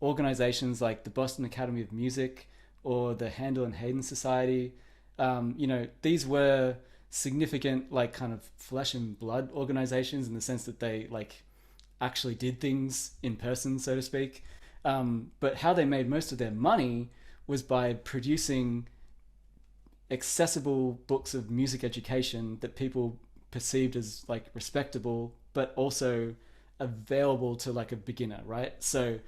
Speaker 3: organizations like the Boston Academy of Music or the Handel and Haydn Society, these were significant, like kind of flesh and blood organizations, in the sense that they like actually did things in person, so to speak. But how they made most of their money was by producing accessible books of music education that people perceived as like respectable, but also available to like a beginner, right? So,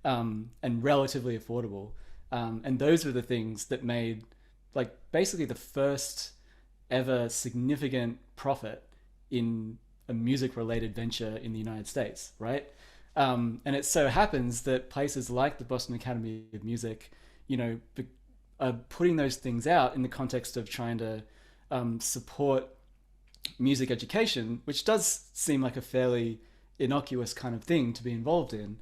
Speaker 3: and relatively affordable. And those were the things that made like basically the first ever significant profit in a music related venture in the United States, right? And it so happens that places like the Boston Academy of Music, are putting those things out in the context of trying to support music education, which does seem like a fairly innocuous kind of thing to be involved in.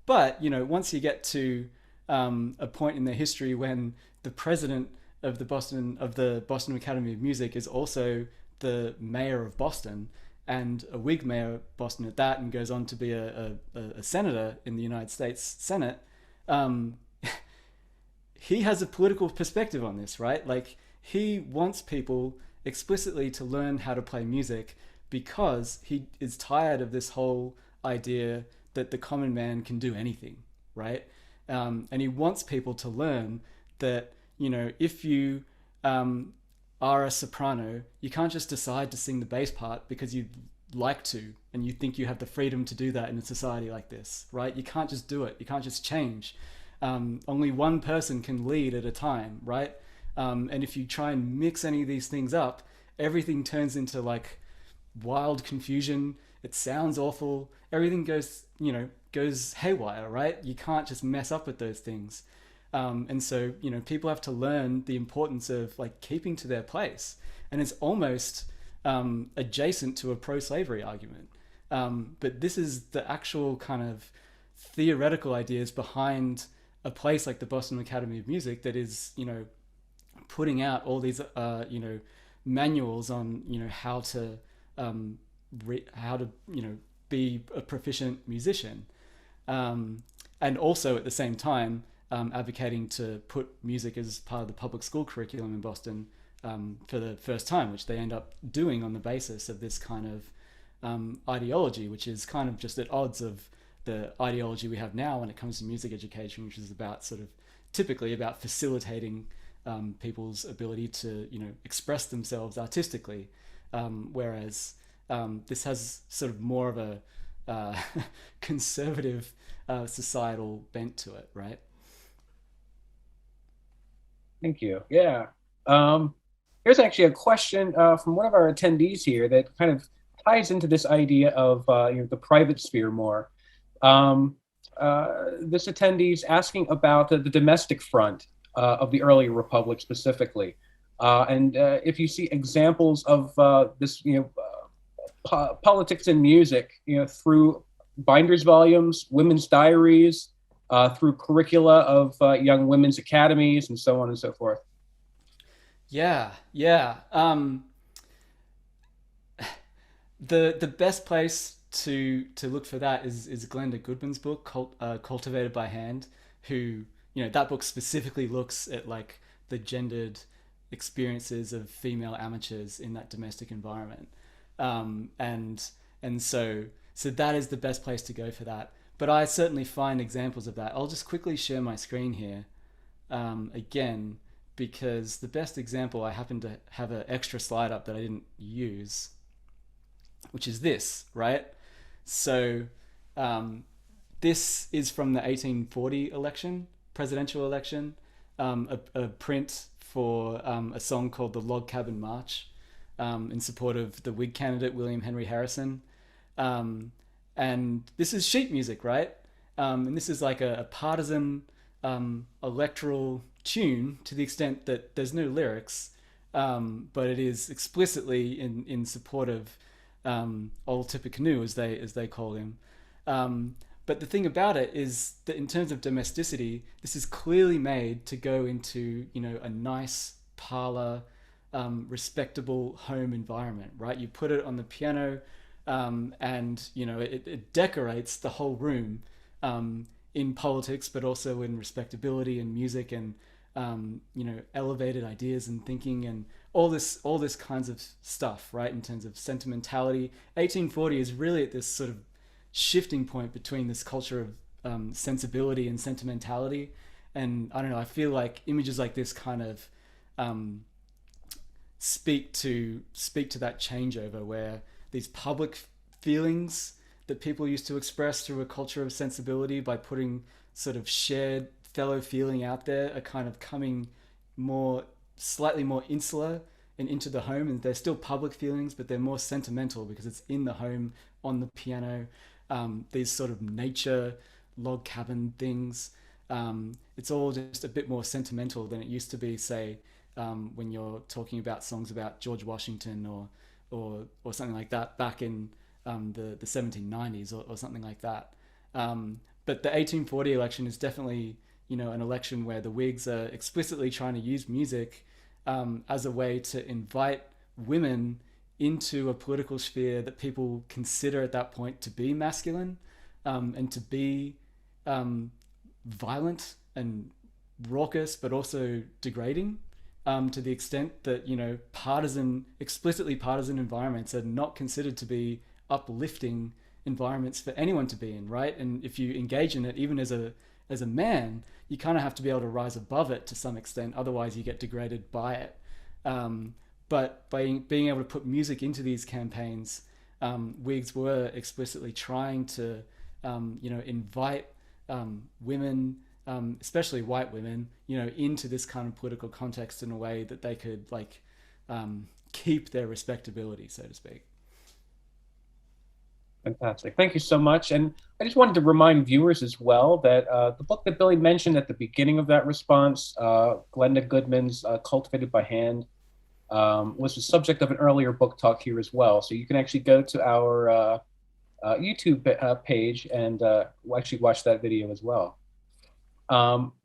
Speaker 3: But, once you get to a point in their history when the president of the Boston Academy of Music is also the mayor of Boston, and a Whig mayor of Boston at that, and goes on to be a senator in the United States Senate, he has a political perspective on this, right? Like, he wants people explicitly to learn how to play music because he is tired of this whole idea that the common man can do anything, right? And he wants people to learn that, if you are a soprano, you can't just decide to sing the bass part because you like to and you think you have the freedom to do that in a society like this, right? You can't just do it. You can't just change. Only one person can lead at a time, right? And if you try and mix any of these things up, everything turns into like wild confusion. It sounds awful. Everything goes haywire, right? You can't just mess up with those things. And so, people have to learn the importance of like keeping to their place. And it's almost adjacent to a pro-slavery argument. But this is the actual kind of theoretical ideas behind a place like the Boston Academy of Music that is, putting out all these, manuals on, how to be a proficient musician. And also at the same time, advocating to put music as part of the public school curriculum in Boston for the first time, which they end up doing on the basis of this kind of ideology, which is kind of just at odds of the ideology we have now when it comes to music education, which is typically about facilitating people's ability to, express themselves artistically, whereas this has sort of more of a conservative societal bent to it, right?
Speaker 1: Thank you. Yeah. Here's actually a question from one of our attendees here that kind of ties into this idea of the private sphere more. This attendee is asking about the domestic front of the early republic specifically, and if you see examples of this, politics and music, through binders volumes, women's diaries, through curricula of young women's academies, and so on and so forth.
Speaker 3: Yeah. The best place to look for that is Glenda Goodman's book, Cultivated by Hand, who, that book specifically looks at like the gendered experiences of female amateurs in that domestic environment. And so that is the best place to go for that. But I certainly find examples of that. I'll just quickly share my screen here again, because the best example, I happen to have an extra slide up that I didn't use, which is this, right? So this is from the 1840 presidential election, a print for a song called the Log Cabin March in support of the Whig candidate, William Henry Harrison. And this is sheet music, right? And this is like a partisan electoral tune to the extent that there's no lyrics, but it is explicitly in support of old Tippecanoe, as they call him. But the thing about it is that in terms of domesticity, this is clearly made to go into, a nice parlor, respectable home environment, right? You put it on the piano, and it decorates the whole room in politics, but also in respectability and music and elevated ideas and thinking and all this kinds of stuff, right? In terms of sentimentality, 1840 is really at this sort of shifting point between this culture of sensibility and sentimentality, and I don't know. I feel like images like this kind of speak to that changeover where these public feelings that people used to express through a culture of sensibility by putting sort of shared fellow feeling out there are kind of coming slightly more insular and into the home, and they're still public feelings, but they're more sentimental because it's in the home on the piano. These sort of nature log cabin things. It's all just a bit more sentimental than it used to be, say, when you're talking about songs about George Washington or something like that back in the 1790s or something like that. But the 1840 election is definitely, an election where the Whigs are explicitly trying to use music as a way to invite women into a political sphere that people consider at that point to be masculine, and to be violent and raucous, but also degrading, to the extent that, explicitly partisan environments are not considered to be uplifting environments for anyone to be in, right? And if you engage in it, even as a man, you kind of have to be able to rise above it to some extent. Otherwise, you get degraded by it. But by being able to put music into these campaigns, Whigs were explicitly trying to, invite women, especially white women, into this kind of political context in a way that they could keep their respectability, so to speak.
Speaker 1: Fantastic. Thank you so much. And I just wanted to remind viewers as well that the book that Billy mentioned at the beginning of that response, Glenda Goodman's Cultivated by Hand, was the subject of an earlier book talk here as well. So you can actually go to our YouTube page and actually watch that video as well.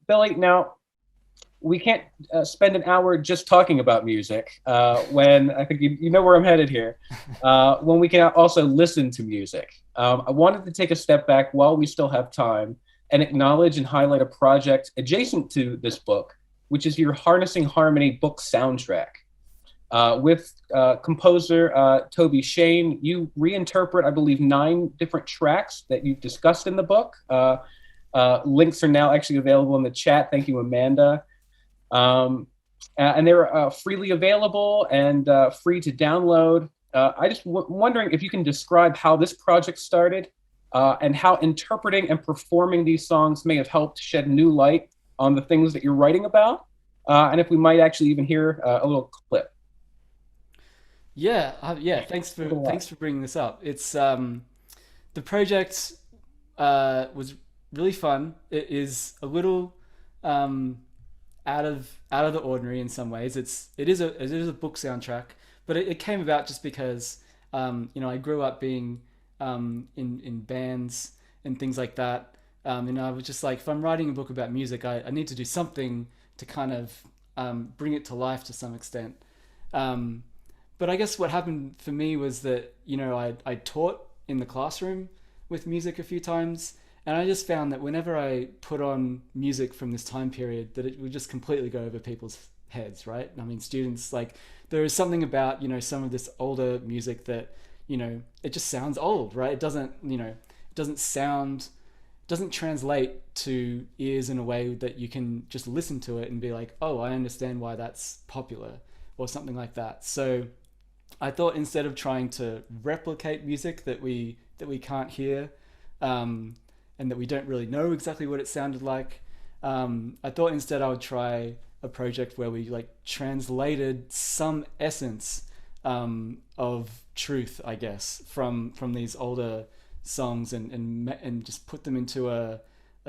Speaker 1: Billy, now, we can't spend an hour just talking about music when I think you know where I'm headed here, when we can also listen to music. I wanted to take a step back while we still have time and acknowledge and highlight a project adjacent to this book, which is your Harnessing Harmony book soundtrack. With composer Toby Shane, you reinterpret, I believe, 9 different tracks that you've discussed in the book. Links are now actually available in the chat. Thank you, Amanda. And they're freely available and free to download. I just wondering if you can describe how this project started and how interpreting and performing these songs may have helped shed new light on the things that you're writing about, and if we might actually even hear a little clip.
Speaker 3: Yeah. Thanks for bringing this up. It's the project was really fun. It is a little out of the ordinary in some ways. It is a book soundtrack, but it came about just because I grew up being in bands and things like that, and I was just like, if I'm writing a book about music, I need to do something to kind of bring it to life to some extent. But I guess what happened for me was that I taught in the classroom with music a few times. And I just found that whenever I put on music from this time period, that it would just completely go over people's heads, right? I mean, students, there is something about, some of this older music that, it just sounds old, right? It doesn't translate to ears in a way that you can just listen to it and be like, oh, I understand why that's popular or something like that. So I thought, instead of trying to replicate music that we can't hear, and that we don't really know exactly what it sounded like, I thought instead I would try a project where we translated some essence of truth, I guess, from these older songs and just put them into a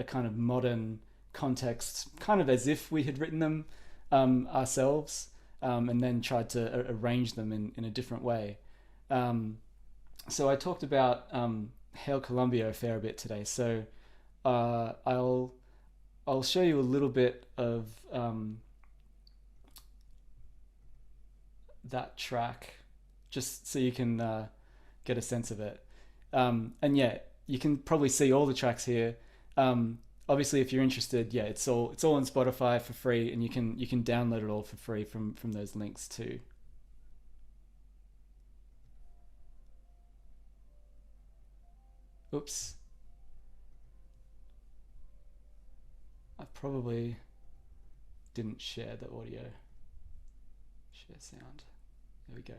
Speaker 3: kind of modern context, kind of as if we had written them ourselves, and then tried to arrange them in a different way. So I talked about Hail Columbia a fair bit today, so I'll show you a little bit of that track, just so you can get a sense of it. And yeah, you can probably see all the tracks here. Obviously, if you're interested, yeah, it's all on Spotify for free, and you can download it all for free from those links too. Oops. I probably didn't share the audio. Share sound. There we go.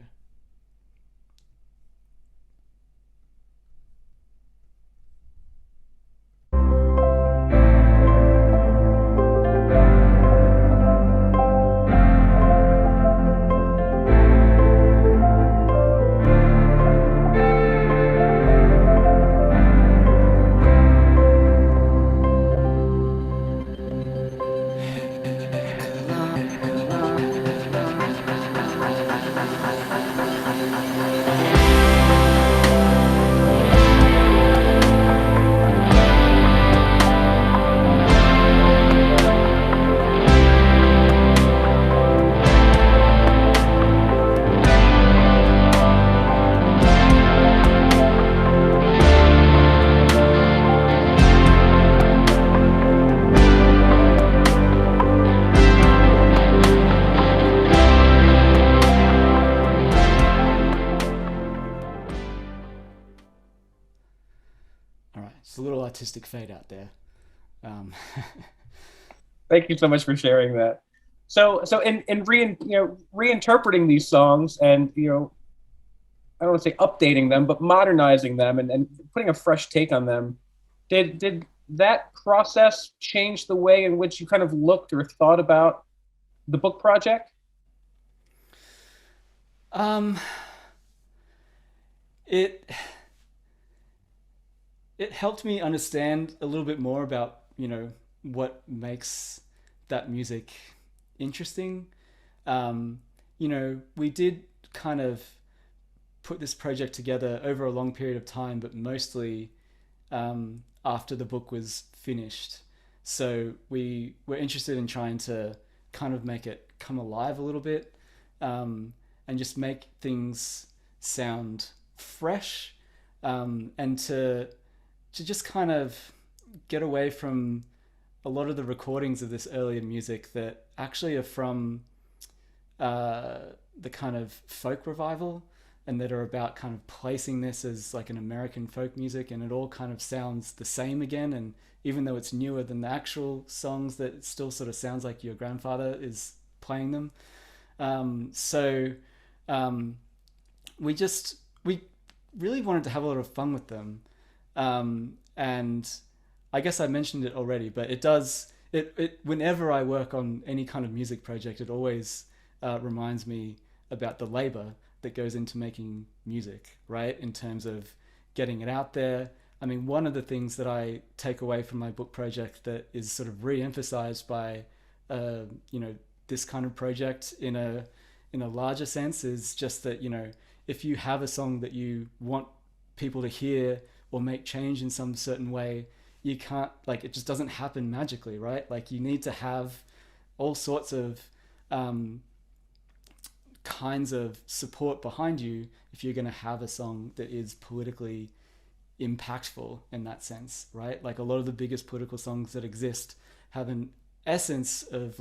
Speaker 3: All right, it's a little artistic fade out there.
Speaker 1: Thank you so much for sharing that. So reinterpreting these songs and I don't want to say updating them, but modernizing them and putting a fresh take on them. Did that process change the way in which you kind of looked or thought about the book project?
Speaker 3: It helped me understand a little bit more about what makes that music interesting. We did kind of put this project together over a long period of time, but mostly after the book was finished. So we were interested in trying to kind of make it come alive a little bit, and just make things sound fresh, and to just kind of get away from a lot of the recordings of this earlier music that actually are from the kind of folk revival, and that are about kind of placing this as like an American folk music, and it all kind of sounds the same again. And even though it's newer than the actual songs, that it still sort of sounds like your grandfather is playing them. We really wanted to have a lot of fun with them. And I guess I mentioned it already, but it whenever I work on any kind of music project, it always reminds me about the labor that goes into making music, right? In terms of getting it out there. I mean, one of the things that I take away from my book project that is sort of re-emphasized by, this kind of project in a larger sense is just that, if you have a song that you want people to hear or make change in some certain way, you can't, it just doesn't happen magically, right? Like, you need to have all sorts of kinds of support behind you if you're going to have a song that is politically impactful in that sense, right? Like, a lot of the biggest political songs that exist have an essence of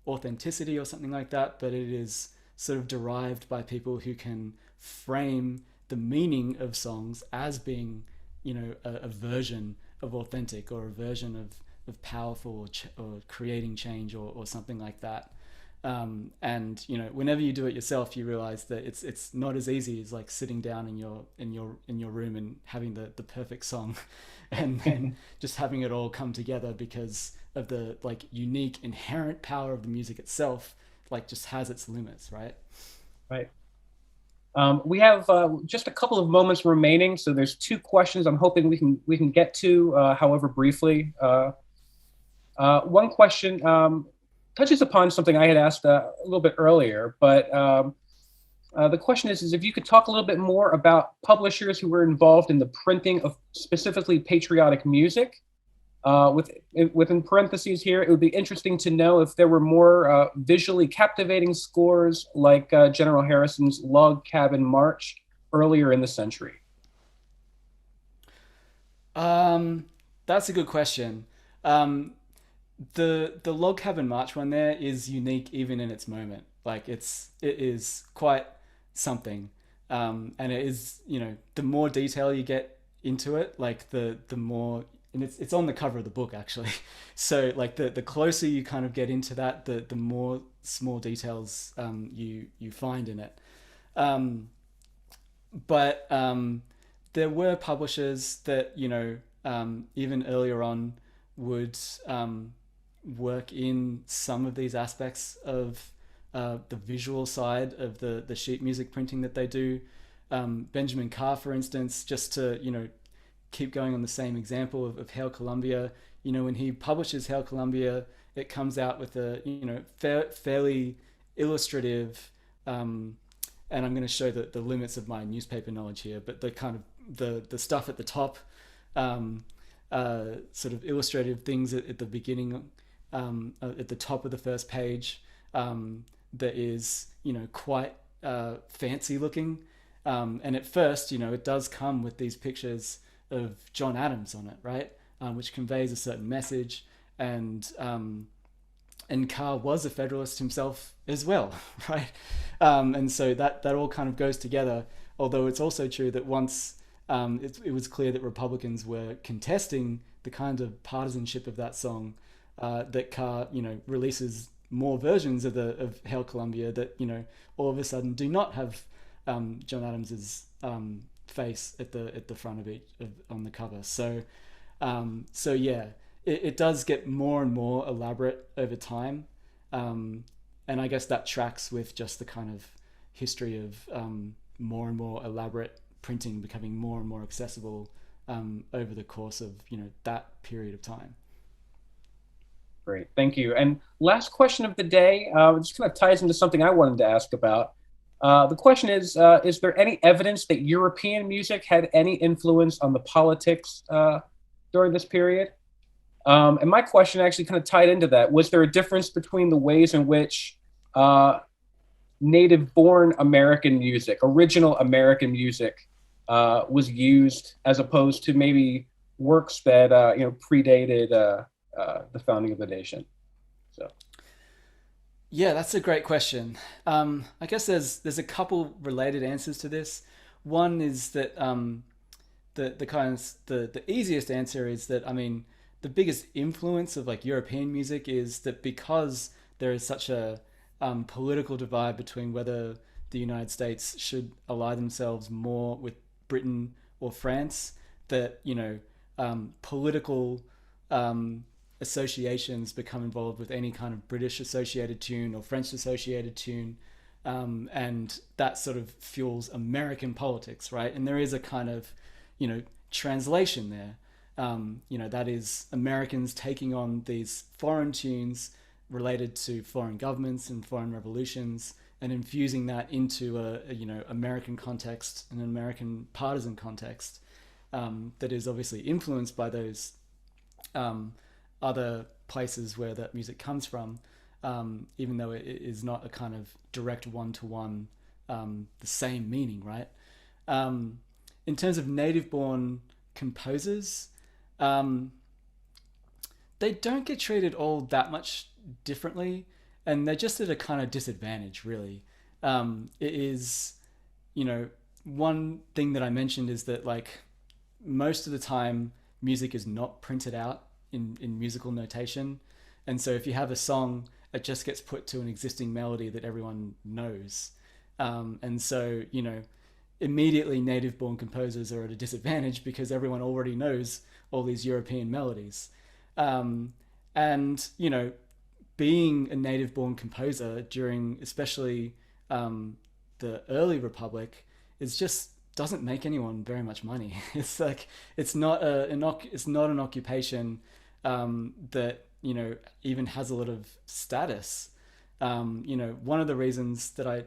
Speaker 3: authenticity or something like that, but it is sort of derived by people who can frame the meaning of songs as being, a version of authentic, or a version of powerful, or creating change, or something like that. And whenever you do it yourself, you realize that it's not as easy as sitting down in your room and having the perfect song, and then just having it all come together, because of the unique inherent power of the music itself. Just has its limits, right?
Speaker 1: Right. We have just a couple of moments remaining, so there's two questions I'm hoping we can get to, however briefly. One question touches upon something I had asked a little bit earlier, but the question is if you could talk a little bit more about publishers who were involved in the printing of specifically patriotic music. Within parentheses here, it would be interesting to know if there were more visually captivating scores like General Harrison's Log Cabin March earlier in the century.
Speaker 3: That's a good question. The Log Cabin March one there is unique even in its moment. It is quite something, and it is, the more detail you get into it, the more and it's on the cover of the book actually. So like the closer you kind of get into that, the more small details you find in it. But there were publishers that, you know, even earlier on would work in some of these aspects of the visual side of the sheet music printing that they do. Benjamin Carr, for instance, just to, you know, keep going on the same example of Hail Columbia, you know, when he publishes Hail Columbia, it comes out with a, you know, fairly illustrative, and I'm going to show the limits of my newspaper knowledge here, but the kind of the stuff at the top, sort of illustrative things at the beginning, at the top of the first page, that is, you know, quite fancy looking. And at first, you know, it does come with these pictures of John Adams on it, right? Which conveys a certain message. And Carr was a Federalist himself as well, right? And so that all kind of goes together. Although it's also true that once it was clear that Republicans were contesting the kind of partisanship of that song, that Carr, you know, releases more versions of Hail Columbia that, you know, all of a sudden do not have John Adams's face at the front of each on the cover. So yeah, it does get more and more elaborate over time, and I guess that tracks with just the kind of history of more and more elaborate printing becoming more and more accessible over the course of, you know, that period of time.
Speaker 1: Great, thank you. And last question of the day, this kind of ties into something I wanted to ask about. The question is there any evidence that European music had any influence on the politics during this period? And my question actually kind of tied into that. Was there a difference between the ways in which native-born American music, original American music, was used as opposed to maybe works that you know, predated the founding of the nation? So.
Speaker 3: Yeah, that's a great question. I guess there's a couple related answers to this. One is that the easiest answer is that, I mean, the biggest influence of like European music is that because there is such a political divide between whether the United States should ally themselves more with Britain or France, that, you know, political associations become involved with any kind of British associated tune or French associated tune, and that sort of fuels American politics, right? And there is a kind of, you know, translation there. You know, that is Americans taking on these foreign tunes related to foreign governments and foreign revolutions and infusing that into a you know, American context, an American partisan context, that is obviously influenced by those other places where that music comes from, even though it is not a kind of direct one-to-one, the same meaning, right? In terms of native-born composers, they don't get treated all that much differently, and they're just at a kind of disadvantage, really. It is, you know, one thing that I mentioned is that, like, most of the time music is not printed out in musical notation, and so if you have a song, it just gets put to an existing melody that everyone knows, and so, you know, immediately native-born composers are at a disadvantage because everyone already knows all these European melodies, and, you know, being a native-born composer during especially the early Republic is just doesn't make anyone very much money. It's like it's not an occupation that, you know, even has a lot of status. You know, one of the reasons that I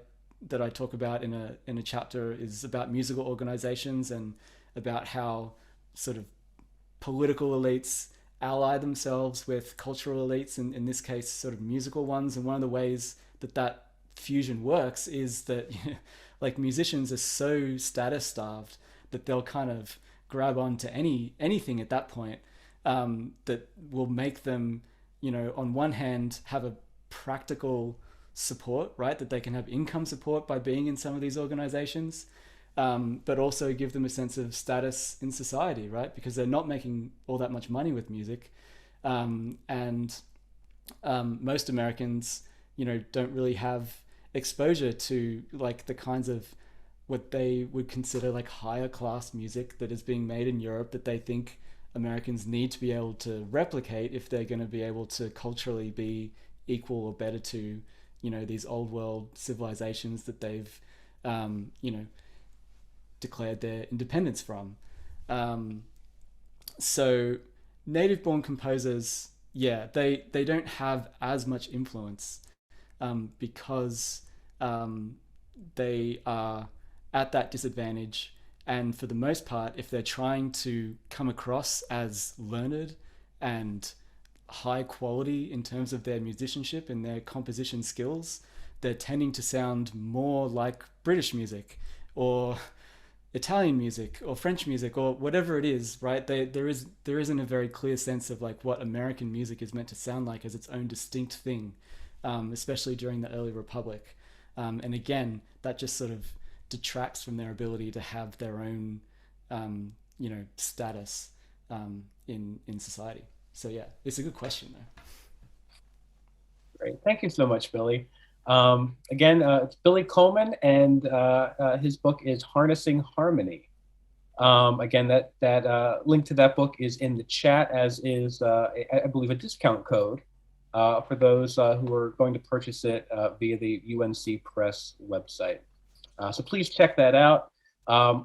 Speaker 3: talk about in a chapter is about musical organizations and about how sort of political elites ally themselves with cultural elites, and in this case sort of musical ones. And one of the ways that fusion works is that, you know, like, musicians are so status starved that they'll kind of grab onto anything at that point, that will make them, you know, on one hand have a practical support, right, that they can have income support by being in some of these organizations, but also give them a sense of status in society, right? Because they're not making all that much money with music. And most Americans, don't really have exposure to like the kinds of what they would consider like higher class music that is being made in Europe that they think Americans need to be able to replicate if they're going to be able to culturally be equal or better to, these old world civilizations that they've, declared their independence from. So native born composers, yeah, they don't have as much influence because they are at that disadvantage. And for the most part, if they're trying to come across as learned and high quality in terms of their musicianship and their composition skills, they're tending to sound more like British music or Italian music or French music or whatever it is, right? There isn't a very clear sense of like what American music is meant to sound like as its own distinct thing, especially during the early Republic. And again, that just sort of detracts from their ability to have their own, status in society. So yeah, it's a good question though.
Speaker 1: Great. Thank you so much, Billy. Again, it's Billy Coleman, and his book is Harnessing Harmony. Again, that link to that book is in the chat, as is, I believe, a discount code for those who are going to purchase it via the UNC Press website. So please check that out.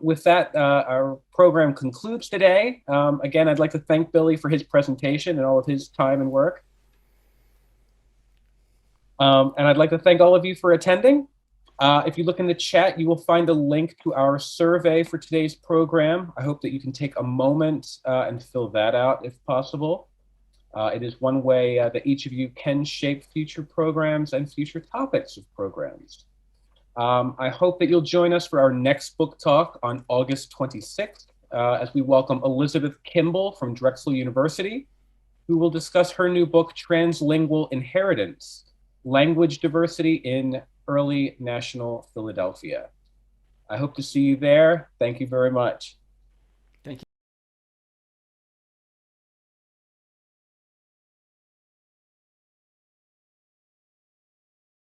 Speaker 1: With that, our program concludes today. Again, I'd like to thank Billy for his presentation and all of his time and work. And I'd like to thank all of you for attending. If you look in the chat, you will find a link to our survey for today's program. I hope that you can take a moment and fill that out if possible. It is one way that each of you can shape future programs and future topics of programs. I hope that you'll join us for our next book talk on August 26th, as we welcome Elizabeth Kimball from Drexel University, who will discuss her new book, Translingual Inheritance: Language Diversity in Early National Philadelphia. I hope to see you there. Thank you very much.